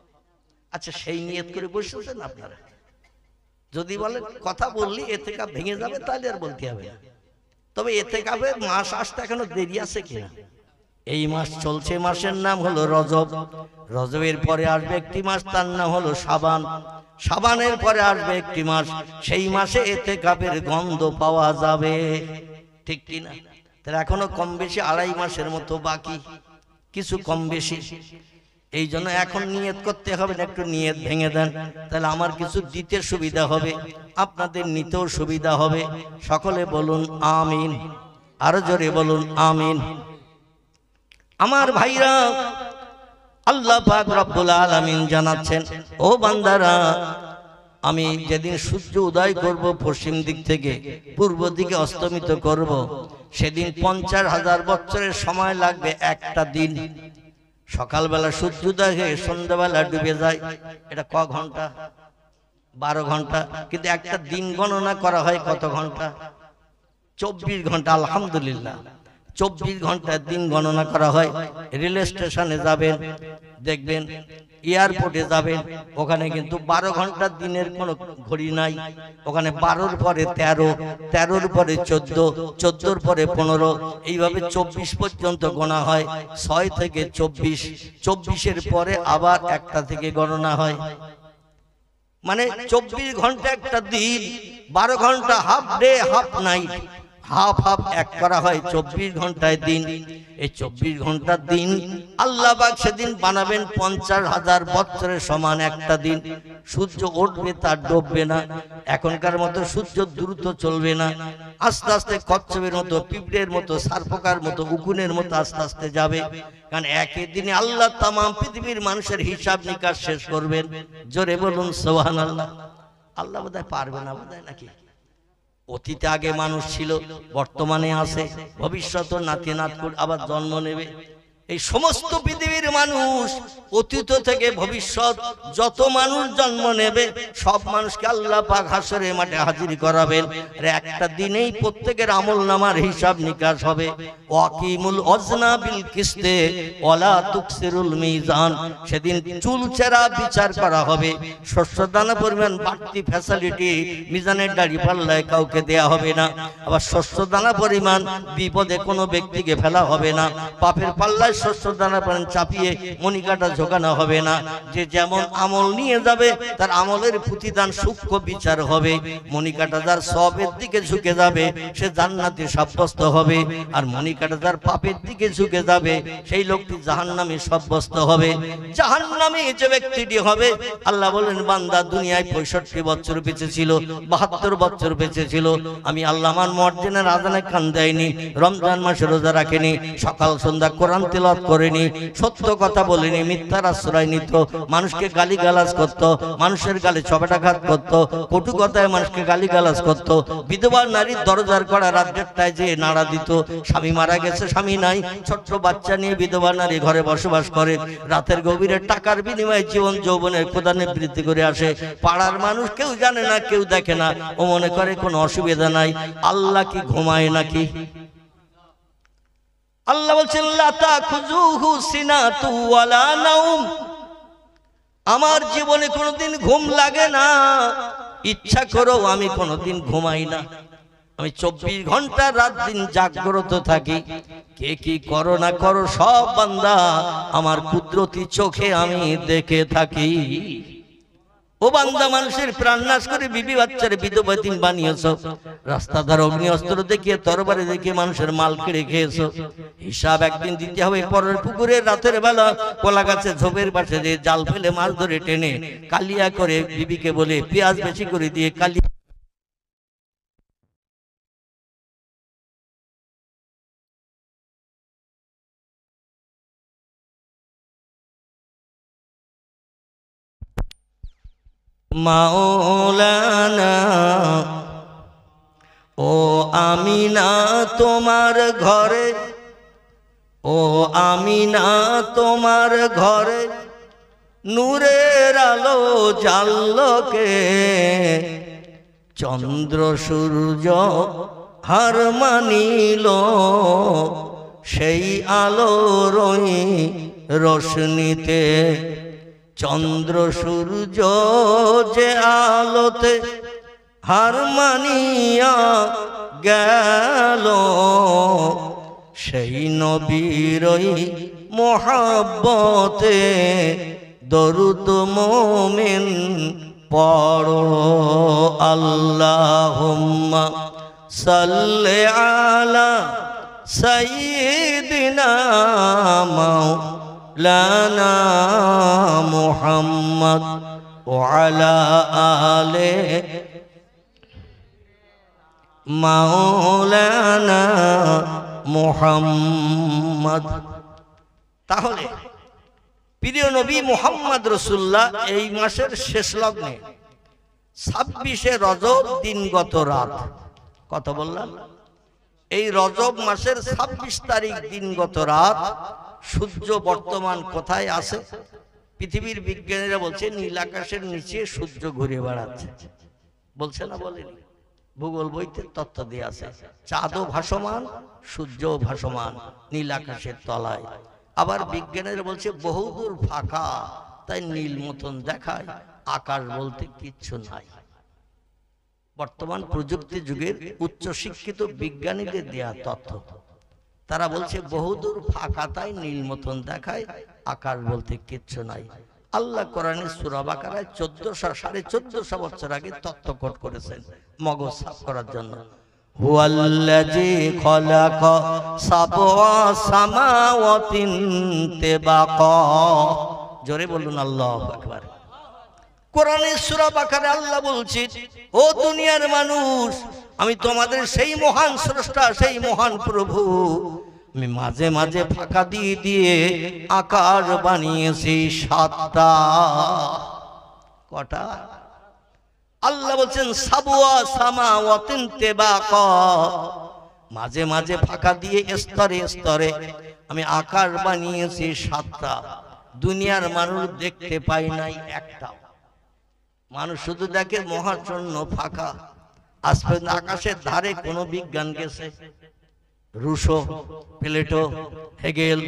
আচ্ছা, সেই নিয়ত করে বসেছেন আপনারা? যদি বলে কথা বললি ইতিকাফ ভেঙে যাবে, তাহলে আর বলতে হবে না। তবে ইতিকাফের মাস আসতে এখনো দেরি আছে কিনা? এই মাস চলছে, মাসের নাম হলো রজব। রজবের পরে আসবে একটি মাস, তার নাম হলো শাবান। শাবানের পরে আসবে একটি মাস, সেই মাসে ইতিকাফের গন্ধ পাওয়া যাবে, ঠিক কি না? তাহলে এখনো কম বেশি 2.5 মাসের মতো বাকি, কিছু কম বেশি। এই জন্য এখন নিয়ত করতে হবে না, একটু নিয়ত ভেঙে দেন, তাহলে আমার কিছু দিতে সুবিধা হবে, আপনাদের নিতেও সুবিধা হবে। সকলে বলুন আমিন। আরো জোরে বলুন আমিন। আমার ভাইরা, আল্লাহ পাক রব্বুল আলামিন জানাচ্ছেন, ও বান্দারা, আমি যেদিন সূর্য উদয় করব পশ্চিম দিক থেকে, পূর্ব দিকে অস্তমিত করব, সেদিন 50,000 বছরের সময় লাগবে একটা দিন। সকালবেলা সূর্য উদয় হয়ে সন্ধ্যাবেলা ডুবে যায়, এটা ক ঘন্টা? 12 ঘন্টা। কিন্তু একটা দিন গণনা করা হয় কত ঘন্টা? 24 ঘন্টা। আলহামদুলিল্লাহ, 24 ঘন্টার দিন গণনা করা হয়। রেল স্টেশনে যাবেন, দেখবেন, এয়ারপোর্টে যাবেন, ওখানে কিন্তু 12 ঘন্টার দিনের কোনো ঘড়ি নাই। ওখানে 12-র পরে 13, 13-র পরে 14, 14-র পরে 15, এইভাবে 24 পর্যন্ত গোনা হয়। 6 থেকে 24, 24-এর পরে আবার একটা থেকে গণনা হয়। মানে 24 ঘন্টা একটা দিন, 12 ঘন্টা half day half night. Half half এক করা হয় 24 ঘন্টায় দিন। এই 24 ঘন্টার দিন আল্লাহ পাক সেদিন বানাবেন 50,000 বছরের সমান একটা দিন। সূর্য উঠবে তার ডুববে না, এখনকার মতো সূর্য দ্রুত চলবে না, আস্তে আস্তে কচ্ছপের মতো, পিঁপড়ের মতো, সারপোকার মতো, উকুনের মতো আস্তে আস্তে যাবে। কারণ একই দিনে আল্লাহ তাম পৃথিবীর মানুষের হিসাব নিকাশ শেষ করবেন। জোরে বলুন সুবহানাল্লাহ। আল্লাহ বোধহয় পারবে না, বোধহয় নাকি? অতীতে আগে মানুষ ছিল, বর্তমানে আছে, ভবিষ্যৎ নাতি নাতকুর আবার জন্ম নেবে। এই সমস্ত পৃথিবীর মানুষ অতীত থেকে ভবিষ্যৎ যত মানুষ জন্ম নেবে সব মানুষকে আল্লাহ পাক হাসরের মাঠে হাজির করাবেন। আর একটা দিনেই প্রত্যেকের আমলনামার হিসাব নিকাশ হবে। ওয়াকিমুল ওয়াজনা বিল কিসতে ওয়ালা তুকসিরুল মিজান। সেদিন চুলচেরা বিচার করা হবে। শস্য দানা পরিমাণ বাড়তি ফ্যাসিলিটি মিজানের দাড়ি পাল্লায় কাউকে দেয়া হবে না। আবার শস্য দানা পরিমাণ বিপদে কোনো ব্যক্তিকে ফেলা হবে না। পাপের পাল্লায় শস্য দানা পরিমাণ চাপিয়ে মণিকাটা ঝোকানো হবে না। যে যেমন আমল নিয়ে যাবে তার আমলের প্রতিদান সূক্ষ্ম বিচার হবে। মণিকাটা যার সবের দিকে ঝুঁকে যাবে সে জান্নাতে সাব্যস্ত হবে, আর মণিকাটা যার পাপের দিকে ঝুঁকে যাবে সেই লোকটি জাহান্নামে সাব্যস্ত হবে। জাহান্নামে যে ব্যক্তিটি হবে, আল্লাহ বলেন বান্দা দুনিয়ায় 65 বছর বেঁচে ছিল, 72 বছর বেঁচে ছিল, আমি আল্লাহ আমার মুয়াজ্জিনের আযানে কান দেয়নি, রমজান মাসে রোজা রাখেনি, সকাল সন্ধ্যা কোরআন তেলাওয়াত করেনি, সত্য কথা বলেনি, মিথ্যার আশ্রয় নিত, মানুষকে গালিগালাজ করত, মানুষের গালে চপেটাঘাত করত, কটু কথায় মানুষকে গালিগালাজ করত, বিধবা নারীর দরজার করা রাত 1টায় যেয়ে নাড়া দিত, স্বামী মারা গেছে, স্বামী নাই, ছোট্ট বাচ্চা নিয়ে বিধবা নারী ঘরে বসবাস করে, রাতের গভীরে টাকার বিনিময়ে জীবন যৌবনের প্রদানে বৃদ্ধি করে আসে। পাড়ার মানুষ কেউ জানে না, কেউ দেখে না, ও মনে করে কোনো অসুবিধা নাই। আল্লাহ কি ঘুমায় নাকি? আল্লাহ বলছেন লা তাখুযুহু সিনাতু ওয়ালা নাওম। আমার জীবনে কোনোদিন ঘুম লাগে না, ইচ্ছা করো আমি কোনোদিন ঘুমাই না। আমি 24 ঘন্টা রাত দিন জাগ্রত থাকি। কে কি করো না করো সব বান্দা আমার কুদরতি চোখে আমি দেখে থাকি। ও বান্দা, মানুষের প্রাণ নাশ করে বিবি বাচ্চারে বিধবা দিন বানিয়েছ, রাস্তাধার অগ্নি অস্ত্র দেখিয়ে তরবারি দেখিয়ে মানুষের মাল কেড়ে খেয়েছো। হিসাব একদিন দিতে হবে। পরের পুকুরে রাতের বেলা কলা গাছে ঝোপের পাশে যে জাল ফেলে মাছ ধরে টেনে কালিয়া করে বিবিকে বলে পেঁয়াজ বেশি করে দিয়ে কালিয়া মাওলানা ও আমিনা তোমার ঘরে, ও আমিনা তোমার ঘরে নূরের আলো জ্বাললো কে? চন্দ্র সূর্য হার মানিল সেই আলোরই রোশনীতে। চন্দ্র সূর্য যে আলোতে হার মানিয়া গেল, সেই নবীরই মোহাব্বতে দরুদ মোমিন পড়ো। আল্লাহুম্মা সাল্লি আলা সাইয়্যিদিনা মাওলানা মুহাম্মদ ওয়া আলা আলে মাওলানা মুহাম্মদ। তাহলে প্রিয় নবী মুহাম্মদ রাসূলুল্লাহ এই মাসের শেষ লগ্নে 26শে রজব দিনগত রাত, কত বললাম? এই রজব মাসের 26 তারিখ দিনগত রাত সূর্য বর্তমান কোথায় আছে? পৃথিবীর বিজ্ঞানীরা বলছে নীল আকাশের নিচে সূর্য ঘুরে বেড়াচ্ছে। বলছে না বলেনি? ভূগোল বইতে তথ্য দিয়ে আছে। চাঁদও ভাসমান, সূর্যও ভাসমান নীল আকাশের তলায়। আবার বিজ্ঞানীরা বলছে বহুদূর ফাঁকা, তাই নীল মতন দেখায়, আকাশ বলতে কিচ্ছু নাই। বর্তমান প্রযুক্তি যুগের উচ্চ শিক্ষিত বিজ্ঞানীদের দেয়া তথ্য। তারা বলছে বহুদূর ফাঁকা, তাই নীল মতন দেখায়, আকাশ বলতে কিচ্ছু নাই। আল্লাহ কোরআনে সূরা বাকারায় 1400 সাড়ে 1400 বছর আগে তথ্য কোট করেছেন মগজ সাফ করার জন্য। হুয়াল্লাযী খালাকা সাবআ সামাওয়াতিন তিবাকা। জোরে বলুন আল্লাহু আকবার। কোরআনের সূরা বাকারে আল্লাহ বলছেন, ও দুনিয়ার মানুষ, আমি তোমাদের সেই মহান স্রষ্টা, সেই মহান প্রভু। আমি মাঝে মাঝে ফাঁকা দিয়ে দিয়ে আকার বানিয়েছি 7টা। কটা? আল্লাহ বলছেন সাবওয়া সামাওয়াতিন তিবাকা, মাঝে মাঝে ফাঁকা দিয়ে স্তরে স্তরে আমি আকার বানিয়েছি 7টা। দুনিয়ার মানুষ দেখতে পায় নাই একটা। মানুষ শুধু দেখে মহাশূন্য ফাঁকা। আসবে আকাশের ধারে কোন বিজ্ঞান গেছে? Rousseau, Plato, Hegel,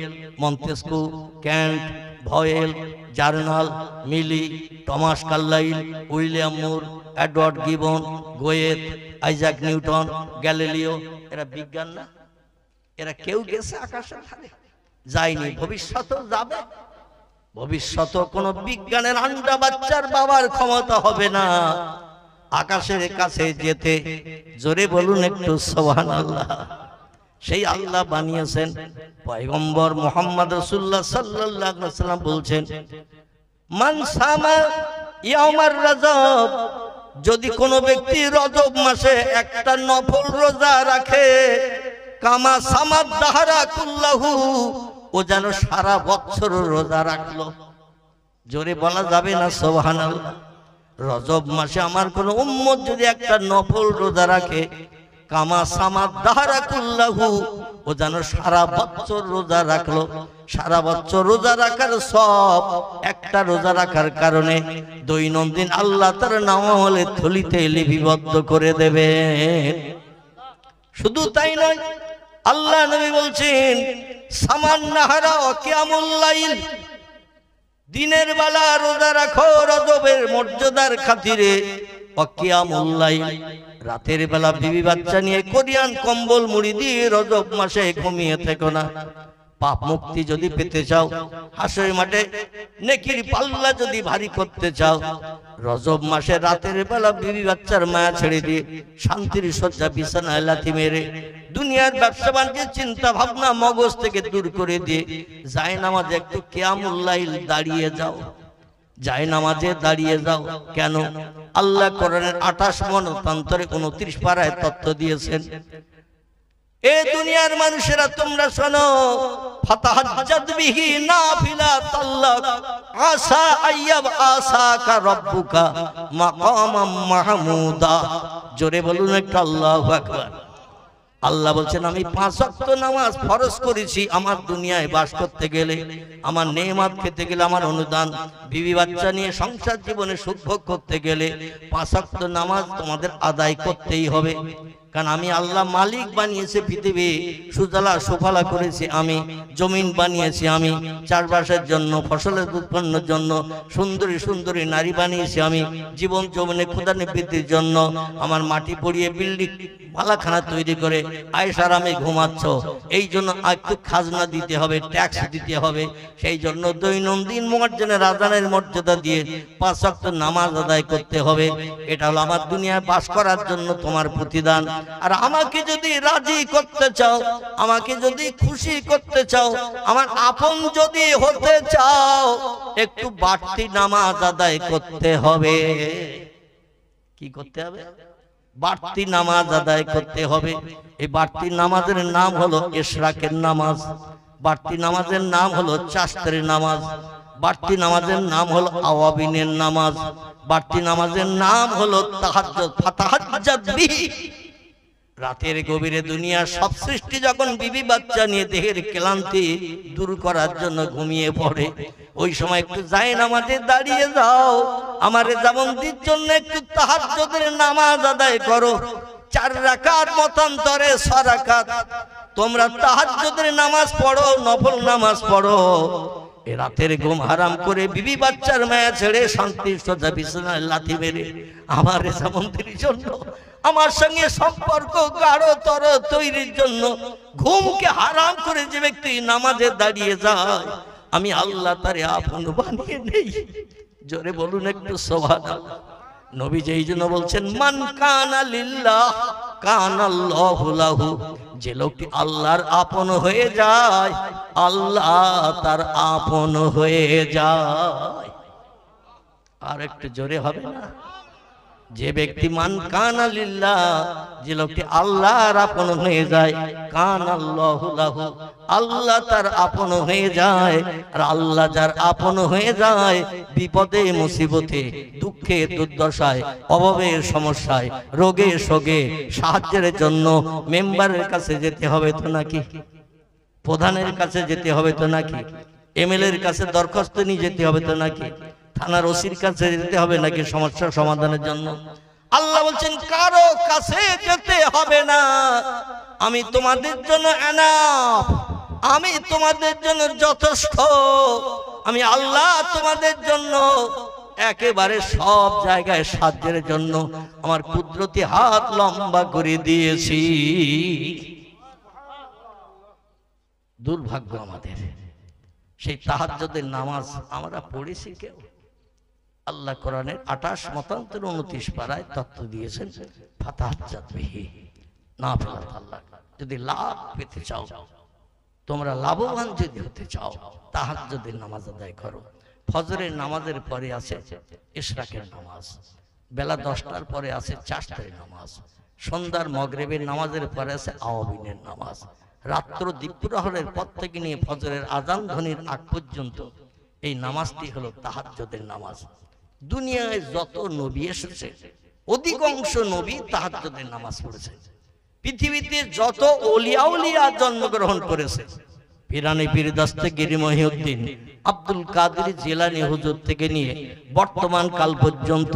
Montesquieu, Kant, ভয়েল, জার্নাল, মিলি, Thomas Carlyle, William Moore, Edward Gibbon, Goethe, Isaac Newton, Galileo, এরা বিজ্ঞান না? এরা কেউ গেছে আকাশের ধারে? যায়নি। ভবিষ্যতেও যাবে? ভবিষ্যতে কোন বিজ্ঞানের আন্ডা বাচ্চার বাবার ক্ষমতা হবে না আকাশের কাছে যেতে। জোরে বলুন একটু সুবহানাল্লাহ। সেই আল্লাহ বানিয়েছেন। পয়গম্বর মুহাম্মদ রাসূলুল্লাহ সাল্লাল্লাহু আলাইহি ওয়াসাল্লাম বলছেন, মান সামা ইয়াউমার রজব, যদি কোন ব্যক্তি রজব মাসে একটা নফল রোজা রাখে, কামা সামাদ দাহরা কুল্লাহু, ও যেন সারা বছর রোজা রাখলো। জোরে বলা যাবে না সুবহানাল্লাহ? রজব মাসে আমার কোন উম্মত যদি একটা নফল রোজা রাখে, কামা সামাদ দাহরা কুল্লাহু, ও যেন সারা বছর রোজা রাখলো। সারা বছর রোজা রাখার সব একটা রোজা রাখার কারণে দৈনন্দিন আল্লাহ তার নামালে থলিতে লিপিবদ্ধ করে দেবে। শুধু তাই নয়, আল্লাহ নবী বলছেন, সামান নাহারা ওয়া কিয়ামুল লাইল, দিনের বেলা রোজা রাখো রজবের মর্যাদার খাতিরে। ওয়া কিয়ামুল লাইল, রাতের বেলা বিবি বাচ্চা নিয়ে কোরিয়ান কম্বল মুড়ি দিয়ে রজব মাসে ঘুমিয়ে থেকো না। পাপ মুক্তি যদি পেতে চাও, হাসরের মাঠে নেকির পাল্লা যদি ভারী করতে চাও, রজব মাসে রাতের বেলা বিবি বাচ্চার মায়া ছেড়ে দিয়ে শান্তির শয্যা বিছানায় লাথি মেরে দুনিয়ার ব্যবসা বাণিজ্যের চিন্তা ভাবনা মগজ থেকে দূর করে দিয়ে যায় নামাজে একটু কিয়ামুল লাইল দাঁড়িয়ে যাও। যায় নামাজে দাঁড়িয়ে যাও। কেন? আল্লাহ কোরআনের 28 মনতান্তরে 29 পারায় তথ্য দিয়েছেন, এ দুনিয়ার মানুষেরা তোমরা শোনো, ফাতাহাজ্জাদ বিহি নাফিলাতাল্লাক আসা আইয়াব আসাকা রাব্বুকা মাকামাম মাহমুদা। জোরে বলুন একটা আল্লাহু আকবার। আল্লাহ বলছেন, আমি 5 ওয়াক্ত নামাজ ফরজ করেছি আমার দুনিয়ায় বাস করতে গেলে, আমার নেয়ামত খেতে গেলে, আমার অনুদান, বিবি বাচ্চা নিয়ে সংসার জীবনে সুখ ভোগ করতে গেলে 5 ওয়াক্ত নামাজ তোমাদের আদায় করতেই হবে। কারণ আমি আল্লাহ মালিক বানিয়েছে পৃথিবী, সুজলা সুফলা করেছি আমি, জমিন বানিয়েছি আমি চাষবাসের জন্য, ফসলের উৎপন্নের জন্য, সুন্দরী সুন্দরী নারী বানিয়েছি আমি জীবন যৌবনে ক্ষুধা নিবৃত্তির জন্য। আমার মাটি পড়িয়ে বিল্ডিং পালাখানা তৈরি করে আয়েশ আরামে ঘুমাচ্ছ, এই জন্য একটু খাজনা দিতে হবে, ট্যাক্স দিতে হবে। সেই জন্য দৈনন্দিন মুয়াজ্জিনের আযানের মর্যাদা দিয়ে 5 ওয়াক্ত নামাজ আদায় করতে হবে। এটা হলো আমার দুনিয়ায় বাস করার জন্য তোমার প্রতিদান। আর আমাকে যদি রাজি করতে চাও, আমাকে যদি খুশি করতে চাও, আমার আপন যদি হতে চাও, একটু বাড়তি নামাজ আদায় করতে হবে। কি করতে হবে? বাড়তি নামাজ আদায় করতে হবে। এই বাড়তি নামাজের নাম হলো ইশরাকের নামাজ, বাড়তি নামাজের নাম হলো চাশতের নামাজ, বাড়তি নামাজের নাম হলো আওয়াবিনের নামাজ, বাড়তি নামাজের নাম হলো তাহাজ্জুদ। ফাতাহাজ্জাদ বিহি, রাতের গভীরে দুনিয়ার সব সৃষ্টি যখন বিবি বাচ্চা নিয়ে দেহের ক্লান্তি দূর করার জন্য ঘুমিয়ে পড়ে, ওই সময় একটু জায়নামাজে দাঁড়িয়ে যাও, আমার জামন্দির জন্য একটু তাহাজ্জুদের নামাজ আদায় করো। 4 রাকাত মতান্তরে 6 রাকাত তোমরা তাহাজ্জুদের নামাজ পড়ো, নফল নামাজ পড়ো। এ রাতের ঘুম হারাম করে বিবি বাচ্চার মায়া ছেড়ে শান্তির শয্যা বিছানায় লাথি মেরে আমার জামন্দির জন্য, আমার সঙ্গে সম্পর্ক গাঢ়তর তৈরির জন্য ঘুমকে হারাম করে যে ব্যক্তি নামাজে দাঁড়িয়ে যায়, আমি আল্লাহ তারে আপন বানিয়ে নেই। জোরে বলুন একটু সুবহানাল্লাহ। নবী যেই জন্য বলছেন, মান কানা লিল্লাহ কানাল্লাহু লাহু, যে লোকটি আল্লাহর আপন হয়ে যায় আল্লাহ তার আপন হয়ে যায়। আর একটু জোরে হবে না? যে ব্যক্তি মান কানা লিল্লাহ, যে লোকটি আল্লাহর আপন হয়ে যায়, কানাল্লাহু লাহু, আল্লাহ তার আপন হয়ে যায়। আর আল্লাহ যার আপন হয়ে যায়, বিপদে মুসিবতে, দুঃখে দুর্দশায়, অভাবের সমস্যায়, রোগে শোকে সাহায্যের জন্য মেম্বারের কাছে যেতে হবে তো নাকি? প্রধানের কাছে যেতে হবে তো নাকি? এমএলএর কাছে দরখাস্ত নিয়ে যেতে হবে তো নাকি? থানার ওসির কাছে যেতে হবে নাকি সমস্যার সমাধানের জন্য? আল্লাহ বলছেন কারো কাছে যেতে হবে না, আমি তোমাদের জন্য এনাফ, আমি তোমাদের জন্য যথেষ্ট, আমি আল্লাহ তোমাদের জন্য একেবারে সব জায়গায় সাহায্যের জন্য আমার কুদরতি হাত লম্বা করে দিয়েছি। দুর্ভাগ্য আমাদের, সেই তাহাজ্জুদের নামাজ আমরা পড়েছি কেউ? আল্লাহ কোরআনের 28 মতান্তর 29 পারায় তত্ত্ব দিয়েছেন, ফাতাহাজ্জাত বিহি নাফিলাত। আল্লাহ যদি লাভ পেতে চাও, তোমরা লাভবান যদি হতে চাও, তাহাজ্জুদের নামাজ আদায় করো। ফজরের নামাজের পরে আছে ইশরাকের নামাজ, বেলা 10টার পরে আছে চারটার নামাজ, সন্ধ্যার মাগরিবের নামাজের পরে আছে আওয়াবিনের নামাজ, রাত্র দ্বীপ্রহরের পর থেকে নিয়ে ফজরের আজান ধ্বনির আগ পর্যন্ত এই নামাজটি হলো তাহাজ্জুদের নামাজ। দুনিয়ায় যত নবী এসেছে অধিকাংশ নবী তাহাজ্জুদের নামাজ পড়েছে। পৃথিবীতে যত ওলিয়া উলিয়া জন্মগ্রহণ করেছে, পিরানি পীর দস্তগীর মহিউদ্দিন, আব্দুল কাদের জিলানী হুজুর থেকে নিয়ে বর্তমান কাল পর্যন্ত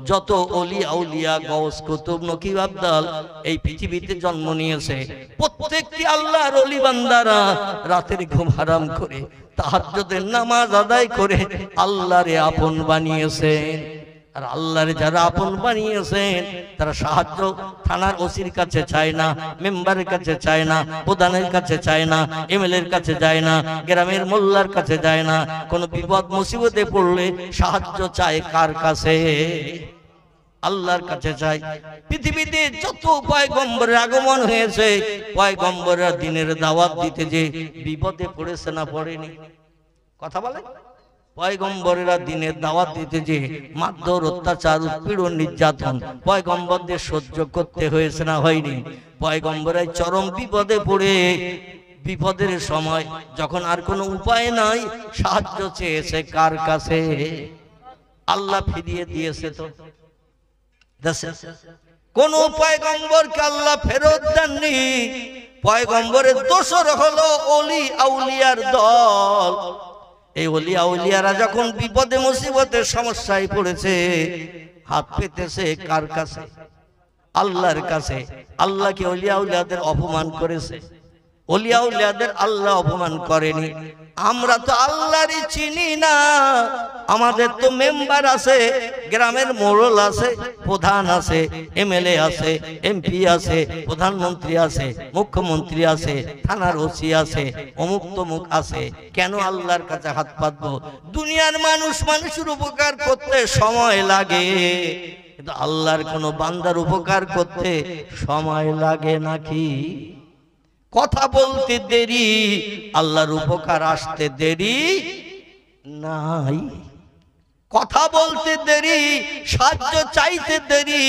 যত ওলিয়া উলিয়া গওস কুতুব নকিব আবদাল এই পৃথিবীতে জন্ম নিয়েছে, প্রত্যেকটি আল্লাহর ওলি বান্দারা রাতের ঘুম হারাম করে তাহাজ্জুদের নামাজ আদায় করে আল্লাহরে আপন বানিয়েছেন। আর আল্লাহর যারা আপন বানিয়েছেন তারা সাহায্য থানার ওসির কাছে চায় না, মেম্বারের কাছে চায় না, প্রধানের কাছে চায় না, এমএলএর কাছে যায় না, গ্রামের মোল্লার কাছে যায় না। কোন বিপদ মুসিবতে পড়লে সাহায্য চায় কার কাছে? আল্লাহর কাছে চাই। পৃথিবীতে যত পয়গম্বরের আগমন হয়েছে, পয়গম্বররা দ্বীনের দাওয়াত দিতে যে বিপদে পড়েছে না পড়েনি? কথা বলে। পয়গম্বরেরা দ্বীনের দাওয়াত দিতে যে মারধর, অত্যাচার, উৎপীড়ন, নির্যাতন পয়গম্বরদের সহ্য করতে হয়েছে না হয়নি? পয়গম্বরাই চরম বিপদে পড়ে বিপদের সময় যখন আর কোনো উপায় নাই সাহায্য চেয়েছে কার কাছে? আল্লাহ ফিরিয়ে দিয়েছে তো। কোন পয়গম্বরকে আল্লাহ ফেরত দেননি। পয়গম্বরের দোসর হলো ওলি আউলিয়ার দল। এই ওলি আউলিয়ারা যখন বিপদে মুসিবতে সমস্যায় পড়েছে হাত পেতেছে কার কাছে? আল্লাহর কাছে। আল্লাহকে ওলি আউলিয়াদের অপমান করেছে? ওলি আউলিয়াদের আল্লাহ অপমান করেনি। আমরা তো আল্লাহরই চিনি না। আমাদের তো মেম্বার আছে, গ্রামের মোড়ল আছে, প্রধান আছে, এমএলএ আছে, এমপি আছে, প্রধানমন্ত্রী আছে, মুখ্যমন্ত্রী আছে, থানার ওসি আছে, অমুক তমুক আছে। কেন আল্লাহর কাছে হাত পাতবো? দুনিয়ার মানুষ মানুষের উপকার করতে সময় লাগে, কিন্তু আল্লাহর কোনো বান্দার উপকার করতে সময় লাগে নাকি? কথা বলতে দেরি, আল্লাহর উপকার আসতে দেরি নাই। কথা বলতে দেরি, সাহায্য চাইতে দেরি,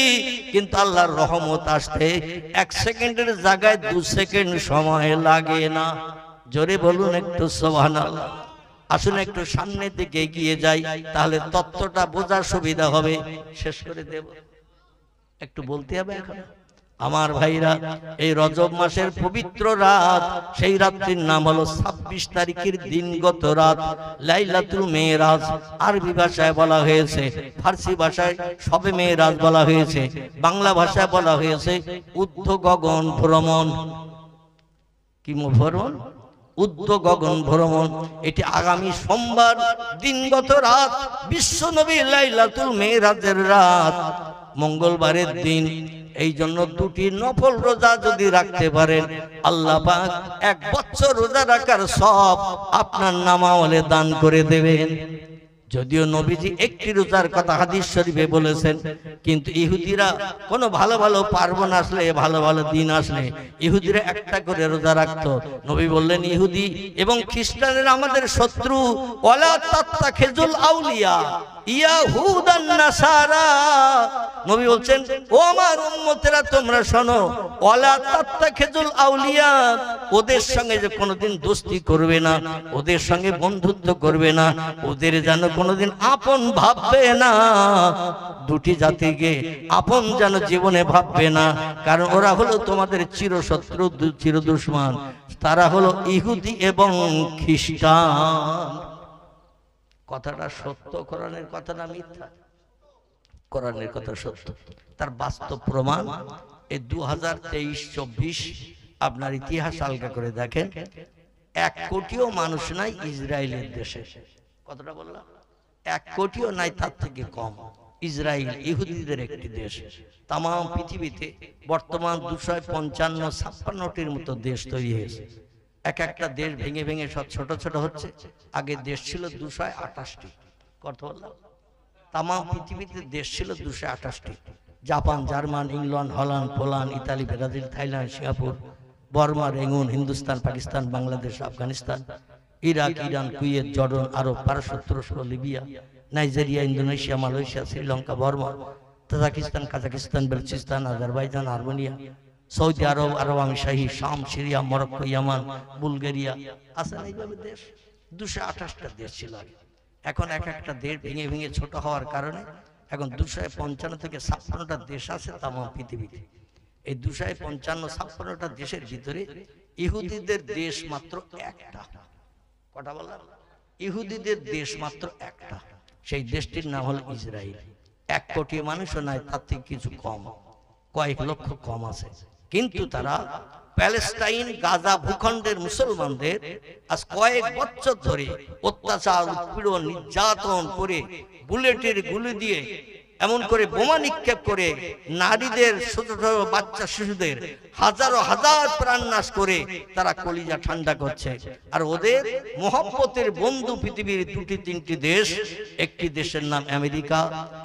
কিন্তু আল্লাহর রহমত আসতে 1 সেকেন্ডের জায়গায় 2 সেকেন্ড সময় লাগে না। জোরে বলুন একটু সুবহানাল্লাহ। আসুন একটু সামনের দিকে এগিয়ে যাই, তাহলে তত্ত্বটা বোঝার সুবিধা হবে। শেষ করে দেব, একটু বলতে হবে এখন। আমার ভাইরা, এই রজব মাসের পবিত্র রাত, সেই রাত্রির নাম হলো 26 তারিখের দিনগত রাত, লাইলাতুল মেরাজ। আরবি ভাষায় বলা হয়েছে, ফার্সি ভাষায় শবে মেরাজ বলা হয়েছে, বাংলা ভাষায় বলা হয়েছে ঊর্ধ্ব গগন ভ্রমণ। কি ভ্রমণ? ঊর্ধ্ব গগন ভ্রমণ। এটি আগামী সোমবার দিনগত রাত, বিশ্ব নবী লাইলাতুল মেরাজের রাত, মঙ্গলবারের দিন। এই জন্য 2টি নফল রোজা যদি রাখতে পারেন, আল্লাহ পাক 1 বছর রোজা রাখার সব আপনার নামাওয়ালে দান করে দেবেন। যদিও নবীজি একটি রোজার কথা হাদিস শরীফে বলেছেন, কিন্তু ইহুদিরা কোনো ভালো ভালো পার্বণ আসলে, ভালো ভালো দিন আসলে ইহুদিরা একটা করে রোজা রাখতো। নবী বললেন, ইহুদি এবং খ্রিস্টানেরা আমাদের শত্রু, ওয়ালা তাত্তাখিজুল আউলিয়া ইয়াহুদান নাসারা। নবী বলছেন, ও আমার উম্মতেরা তোমরা শোনো, ওয়ালা তাত্তাখিজুল আউলিয়া, ওদের সঙ্গে যে কোনোদিন দোস্তি করবে না, ওদের সঙ্গে বন্ধুত্ব করবে না, ওদের যেন কোনোদিন আপন ভাববে না। দুটি জাতিকে আপন যেন জীবনে ভাববে না, কারণ ওরা হলো তোমাদের চিরশত্রু, চির দুশমন। তারা হলো ইহুদি এবং খ্রিস্টান। কথাটা সত্য, কোরআনের কথা না মিথ্যা? কোরআনের কথা সত্য, তার বাস্তব প্রমাণ এই 2023-24 আপনার ইতিহাস আলগা করে দেখেন, 1 কোটিও মানুষ নাই ইসরায়েলের দেশে। কতটা বললাম? 1 কোটিও নাই, তার থেকে কম। ইসরায়েল ইহুদিদের একটি দেশ। তাম পৃথিবীতে বর্তমান 255-56টির মতো দেশ তৈরি হয়েছে। এক একটা দেশ ভেঙে ভেঙে সব ছোট ছোট হচ্ছে। আগে দেশ ছিল 228টি। কত বললাম? তাম পৃথিবীতে দেশ ছিল 228টি। Japan, German, England, Holland, Poland, Italy, Brazil, Thailand, Singapore, Burma, Rangoon, Hindustan, Pakistan, Bangladesh, Afghanistan, Iraq, Iran, Kuwait, Jordan, আরব, পারস্য, তুরস্ক, Libya, Nigeria, Indonesia, Malaysia, Sri Lanka, Burma, Tajikistan, Kazakhstan, Balochistan, Azerbaijan, Armenia, Saudi আরব, আরব আমিরশাহী, শাম, সিরিয়া, মরক্কো, ইয়ামান, বুলগেরিয়া, আছে না এইভাবে দেশ? 228টা দেশ ছিল আগে। এখন এক একটা দেশ ভেঙে ভেঙে ছোট হওয়ার কারণে এখন 255 থেকে 56টা দেশ আছে তাম পৃথিবীতে। এই 255-56টা দেশের ভিতরে ইহুদিদের দেশ মাত্র একটা। কটা বললাম? ইহুদিদের দেশ মাত্র একটা। সেই দেশটির নাম হলো ইসরায়েল। 1 কোটি মানুষও নাই, তার থেকে কিছু কম, কয়েক লক্ষ কম আছে। কিন্তু তারা প্যালেস্টাইন, গাজা ভূখণ্ডের মুসলমানদের আজ কয়েক বছর ধরে অত্যাচার, উৎপীড়ন, নির্যাতন করে, বুলেটের গুলি দিয়ে, এমন করে বোমা নিক্ষেপ করে, নারীদের, ছোট ছোট বাচ্চা শিশুদের হাজারো হাজার প্রাণ নাশ করে তারা কলিজা ঠান্ডা করছে। আর ওদের মোহব্বতের বন্ধু পৃথিবীর 2-3টি দেশ। একটি দেশের নাম আমেরিকা,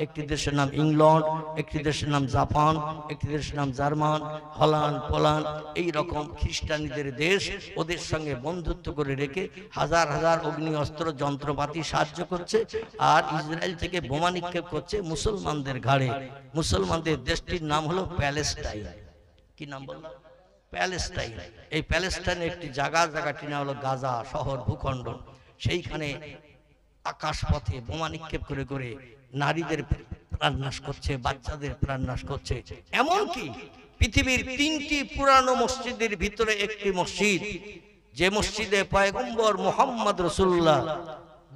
একটি দেশের নাম ইংল্যান্ড, একটি দেশের নাম জাপান, একটি দেশের নাম জার্মান, হল্যান্ড, পোল্যান্ড, এই রকম খ্রিস্টানীদের দেশ। ওদের সঙ্গে বন্ধুত্ব করে রেখে হাজার হাজার অগ্নি অস্ত্র যন্ত্রপাতি সাহায্য করছে। আর ইসরায়েল থেকে বোমা নিক্ষেপ করছে মুসলমানদের ঘাড়ে। মুসলমানদের দেশটির নাম হলো প্যালেস্টাইন। কি নাম বললাম? প্যালেস্টাইন। এই প্যালেস্টাইনের একটি জায়গাটির নাম হলো গাজা শহর ভূখণ্ড। সেইখানে আকাশপথে বোমা নিক্ষেপ করে করে নারীদের প্রাণ নাশ করছে, বাচ্চাদের প্রাণ নাশ করছে। এমনকি পৃথিবীর 3টি পুরানো মসজিদের ভিতরে একটি মসজিদ, যে মসজিদে পয়গম্বর মুহাম্মদ রাসূলুল্লাহ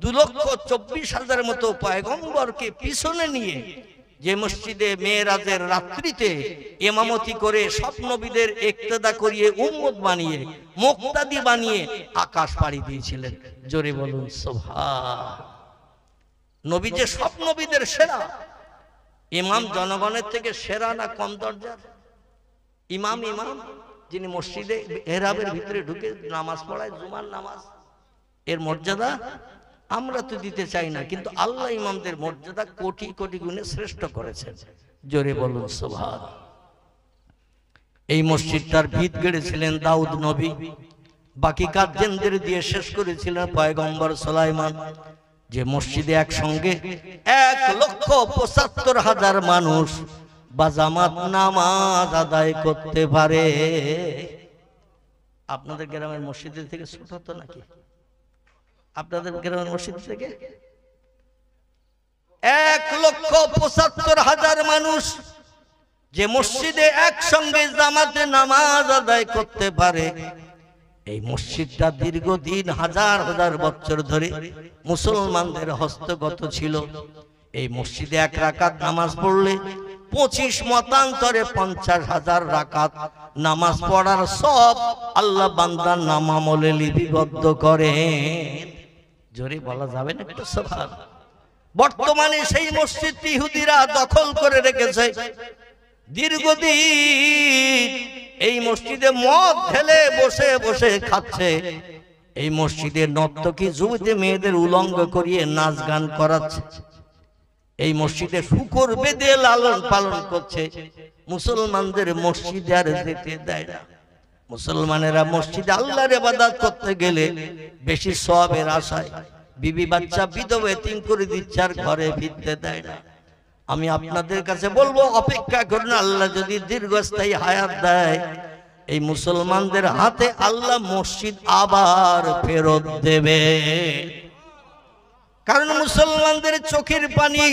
2,24,000 মতো পয়গম্বরকে পিছনে নিয়ে, যে মসজিদে মেরাজের রাত্রিতে ইমামতি করে সব নবীদের ইক্তেদা করিয়ে উম্মত বানিয়ে, মুক্তাদি বানিয়ে আকাশ পাড়ি দিয়েছিলেন। জোরে বলুন সুবহান। নবী যে সব নবীদের সেরা। ইমাম জনগণের থেকে সেরা না কম দরজার? ইমাম যিনি মসজিদে মেহরাবের ভিতরে ঢুকে নামাজ পড়ায়, জুমার নামাজ, এর মর্যাদা আমরা তো দিতে চাই না, কিন্তু আল্লাহ ইমামদের মর্যাদা কোটি কোটি গুণে শ্রেষ্ঠ করেছেন। জোরে বলুন সুবহান। এই মসজিদটার ভিত গড়েছিলেন দাউদ নবী, বাকি কাজ জিনদের দিয়ে শেষ করেছিলেন পয়গম্বর সুলাইমান। যে মসজিদে একসঙ্গে 1,75,000 মানুষ বাজামাত নামাজ আদায় করতে পারে। আপনাদের গ্রামের মসজিদের থেকে ছোট তো নাকি? আপনাদের গ্রামের মসজিদ থেকে 1,75,000 মানুষ যে মসজিদে একসঙ্গে জামাতে নামাজ আদায় করতে পারে। এই মসজিদটা দীর্ঘদিন হাজার হাজার বছর ধরে মুসলমানদের হস্তগত ছিল। এই মসজিদে 1 রাকাত নামাজ পড়লে 25 মতান্তরে 50,000 রাকাত নামাজ পড়ার সব আল্লাহ বান্দার নামামলে লিপিবদ্ধ করে। জোরে বলা যাবে না একটু সুবহান। বর্তমানে সেই মসজিদটি ইহুদিরা দখল করে রেখেছে। দীর্ঘদিন এই মসজিদে মদ ঢেলে বসে বসে খাচ্ছে। এই মসজিদের নর্তকী যুবতী মেয়েদের উলঙ্গ করিয়ে নাচ গান করাচ্ছে, এই মসজিদে শূকর বেঁধে লালন পালন করছে। মুসলমানদের মসজিদে আর যেতে দেয় না। মুসলমানেরা মসজিদে আল্লাহর ইবাদত করতে গেলে বেশি সওয়াবের আশায় বিবি বাচ্চা বিধবা এতিম করে দিচ্ছে, আর ঘরে ফিরতে দেয় না। আমি আপনাদের কাছে বলবো, অপেক্ষা করুন, আল্লাহ যদি দীর্ঘস্থায়ী হায়াত দেয়, এই মুসলমানদের হাতে আল্লাহ মসজিদ আবার ফেরত দেবে। কারণ মুসলমানদের চোখের পানি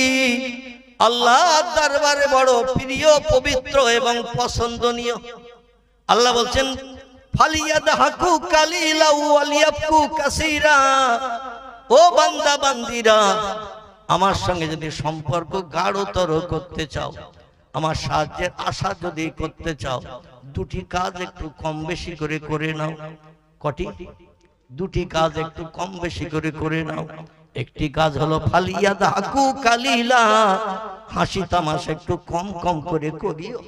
আল্লাহ দরবারে বড় প্রিয়, পবিত্র এবং পছন্দনীয়। আল্লাহ বলছেন, ফালিয়াদহাকু কালিলা ওয়ালিয়াবকু কাসীরা। ও বান্দা বান্দিরা, আমার সঙ্গে যদি সম্পর্ক গাঢ়তর করতে চাও, আমার সাহায্যের আশা যদি করতে চাও, দুটি কাজ একটু কম বেশি করে করে নাও। কটি? দুটি কাজ একটু কম বেশি করে করে নাও। একটি কাজ হলো ফালিয়াদহাকু কালিলা, হাসি তামাশা একটু কম কম করে করিও।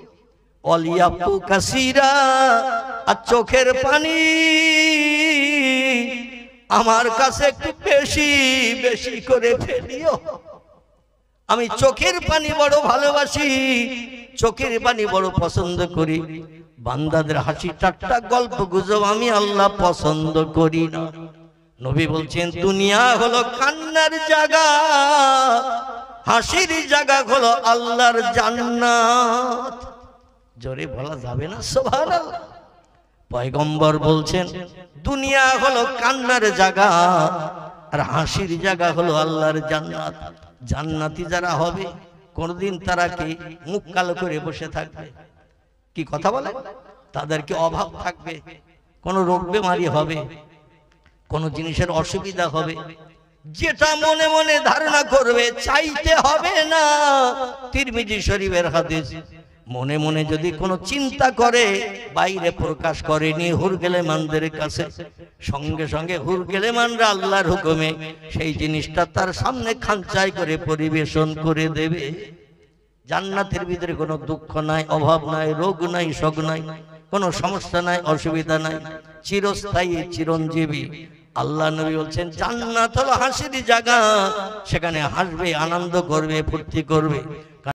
ওয়ালিয়াবকু কাসীরা, আর চোখের পানি আমার কাছে একটু বেশি বেশি করে ফেলিও। আমি চোখের পানি বড় ভালোবাসি, চোখের পানি বড় পছন্দ করি। বান্দাদের হাসি ঠাট্টা গল্প গুজব আমি আল্লাহ পছন্দ করি না। নবী বলছেন, দুনিয়া হলো কান্নার জায়গা, হাসির জায়গা হলো আল্লাহর জান্নাত। জোরে বলা যাবে না সুবহানাল্লাহ। পয়গম্বর বলছেন, দুনিয়া হলো কান্নার জায়গা, আর হাসির জায়গা হলো আল্লাহর জান্নাত। জান্নাতি যারা হবে, কোনদিন তারা কি মুখ কালো করে বসে থাকবে? কি কথা বলে? তাদেরকে অভাব থাকবে, কোন রোগ বেমারি হবে, কোন জিনিসের অসুবিধা হবে, যেটা মনে মনে ধারণা করবে চাইতে হবে না। তিরমিজি শরীফের হাদিস। মনে মনে যদি কোনো চিন্তা করে, বাইরে প্রকাশ করেনি হুরগেলেমানদের কাছে, সঙ্গে সঙ্গে হুরগেলেমানরা আল্লাহর হুকুমে সেই জিনিসটা তার সামনে খাঁচাই করে পরিবেশন করে দেবে। জান্নাতের ভিতরে কোনো দুঃখ নাই, অভাব নাই, রোগ নাই, শোক নাই, কোনো সমস্যা নাই, অসুবিধা নাই, চিরস্থায়ী, চিরঞ্জীবী। আল্লাহ নবী বলছেন, জান্নাত হলো হাসির জায়গা, সেখানে হাসবে, আনন্দ করবে, ফুর্তি করবে।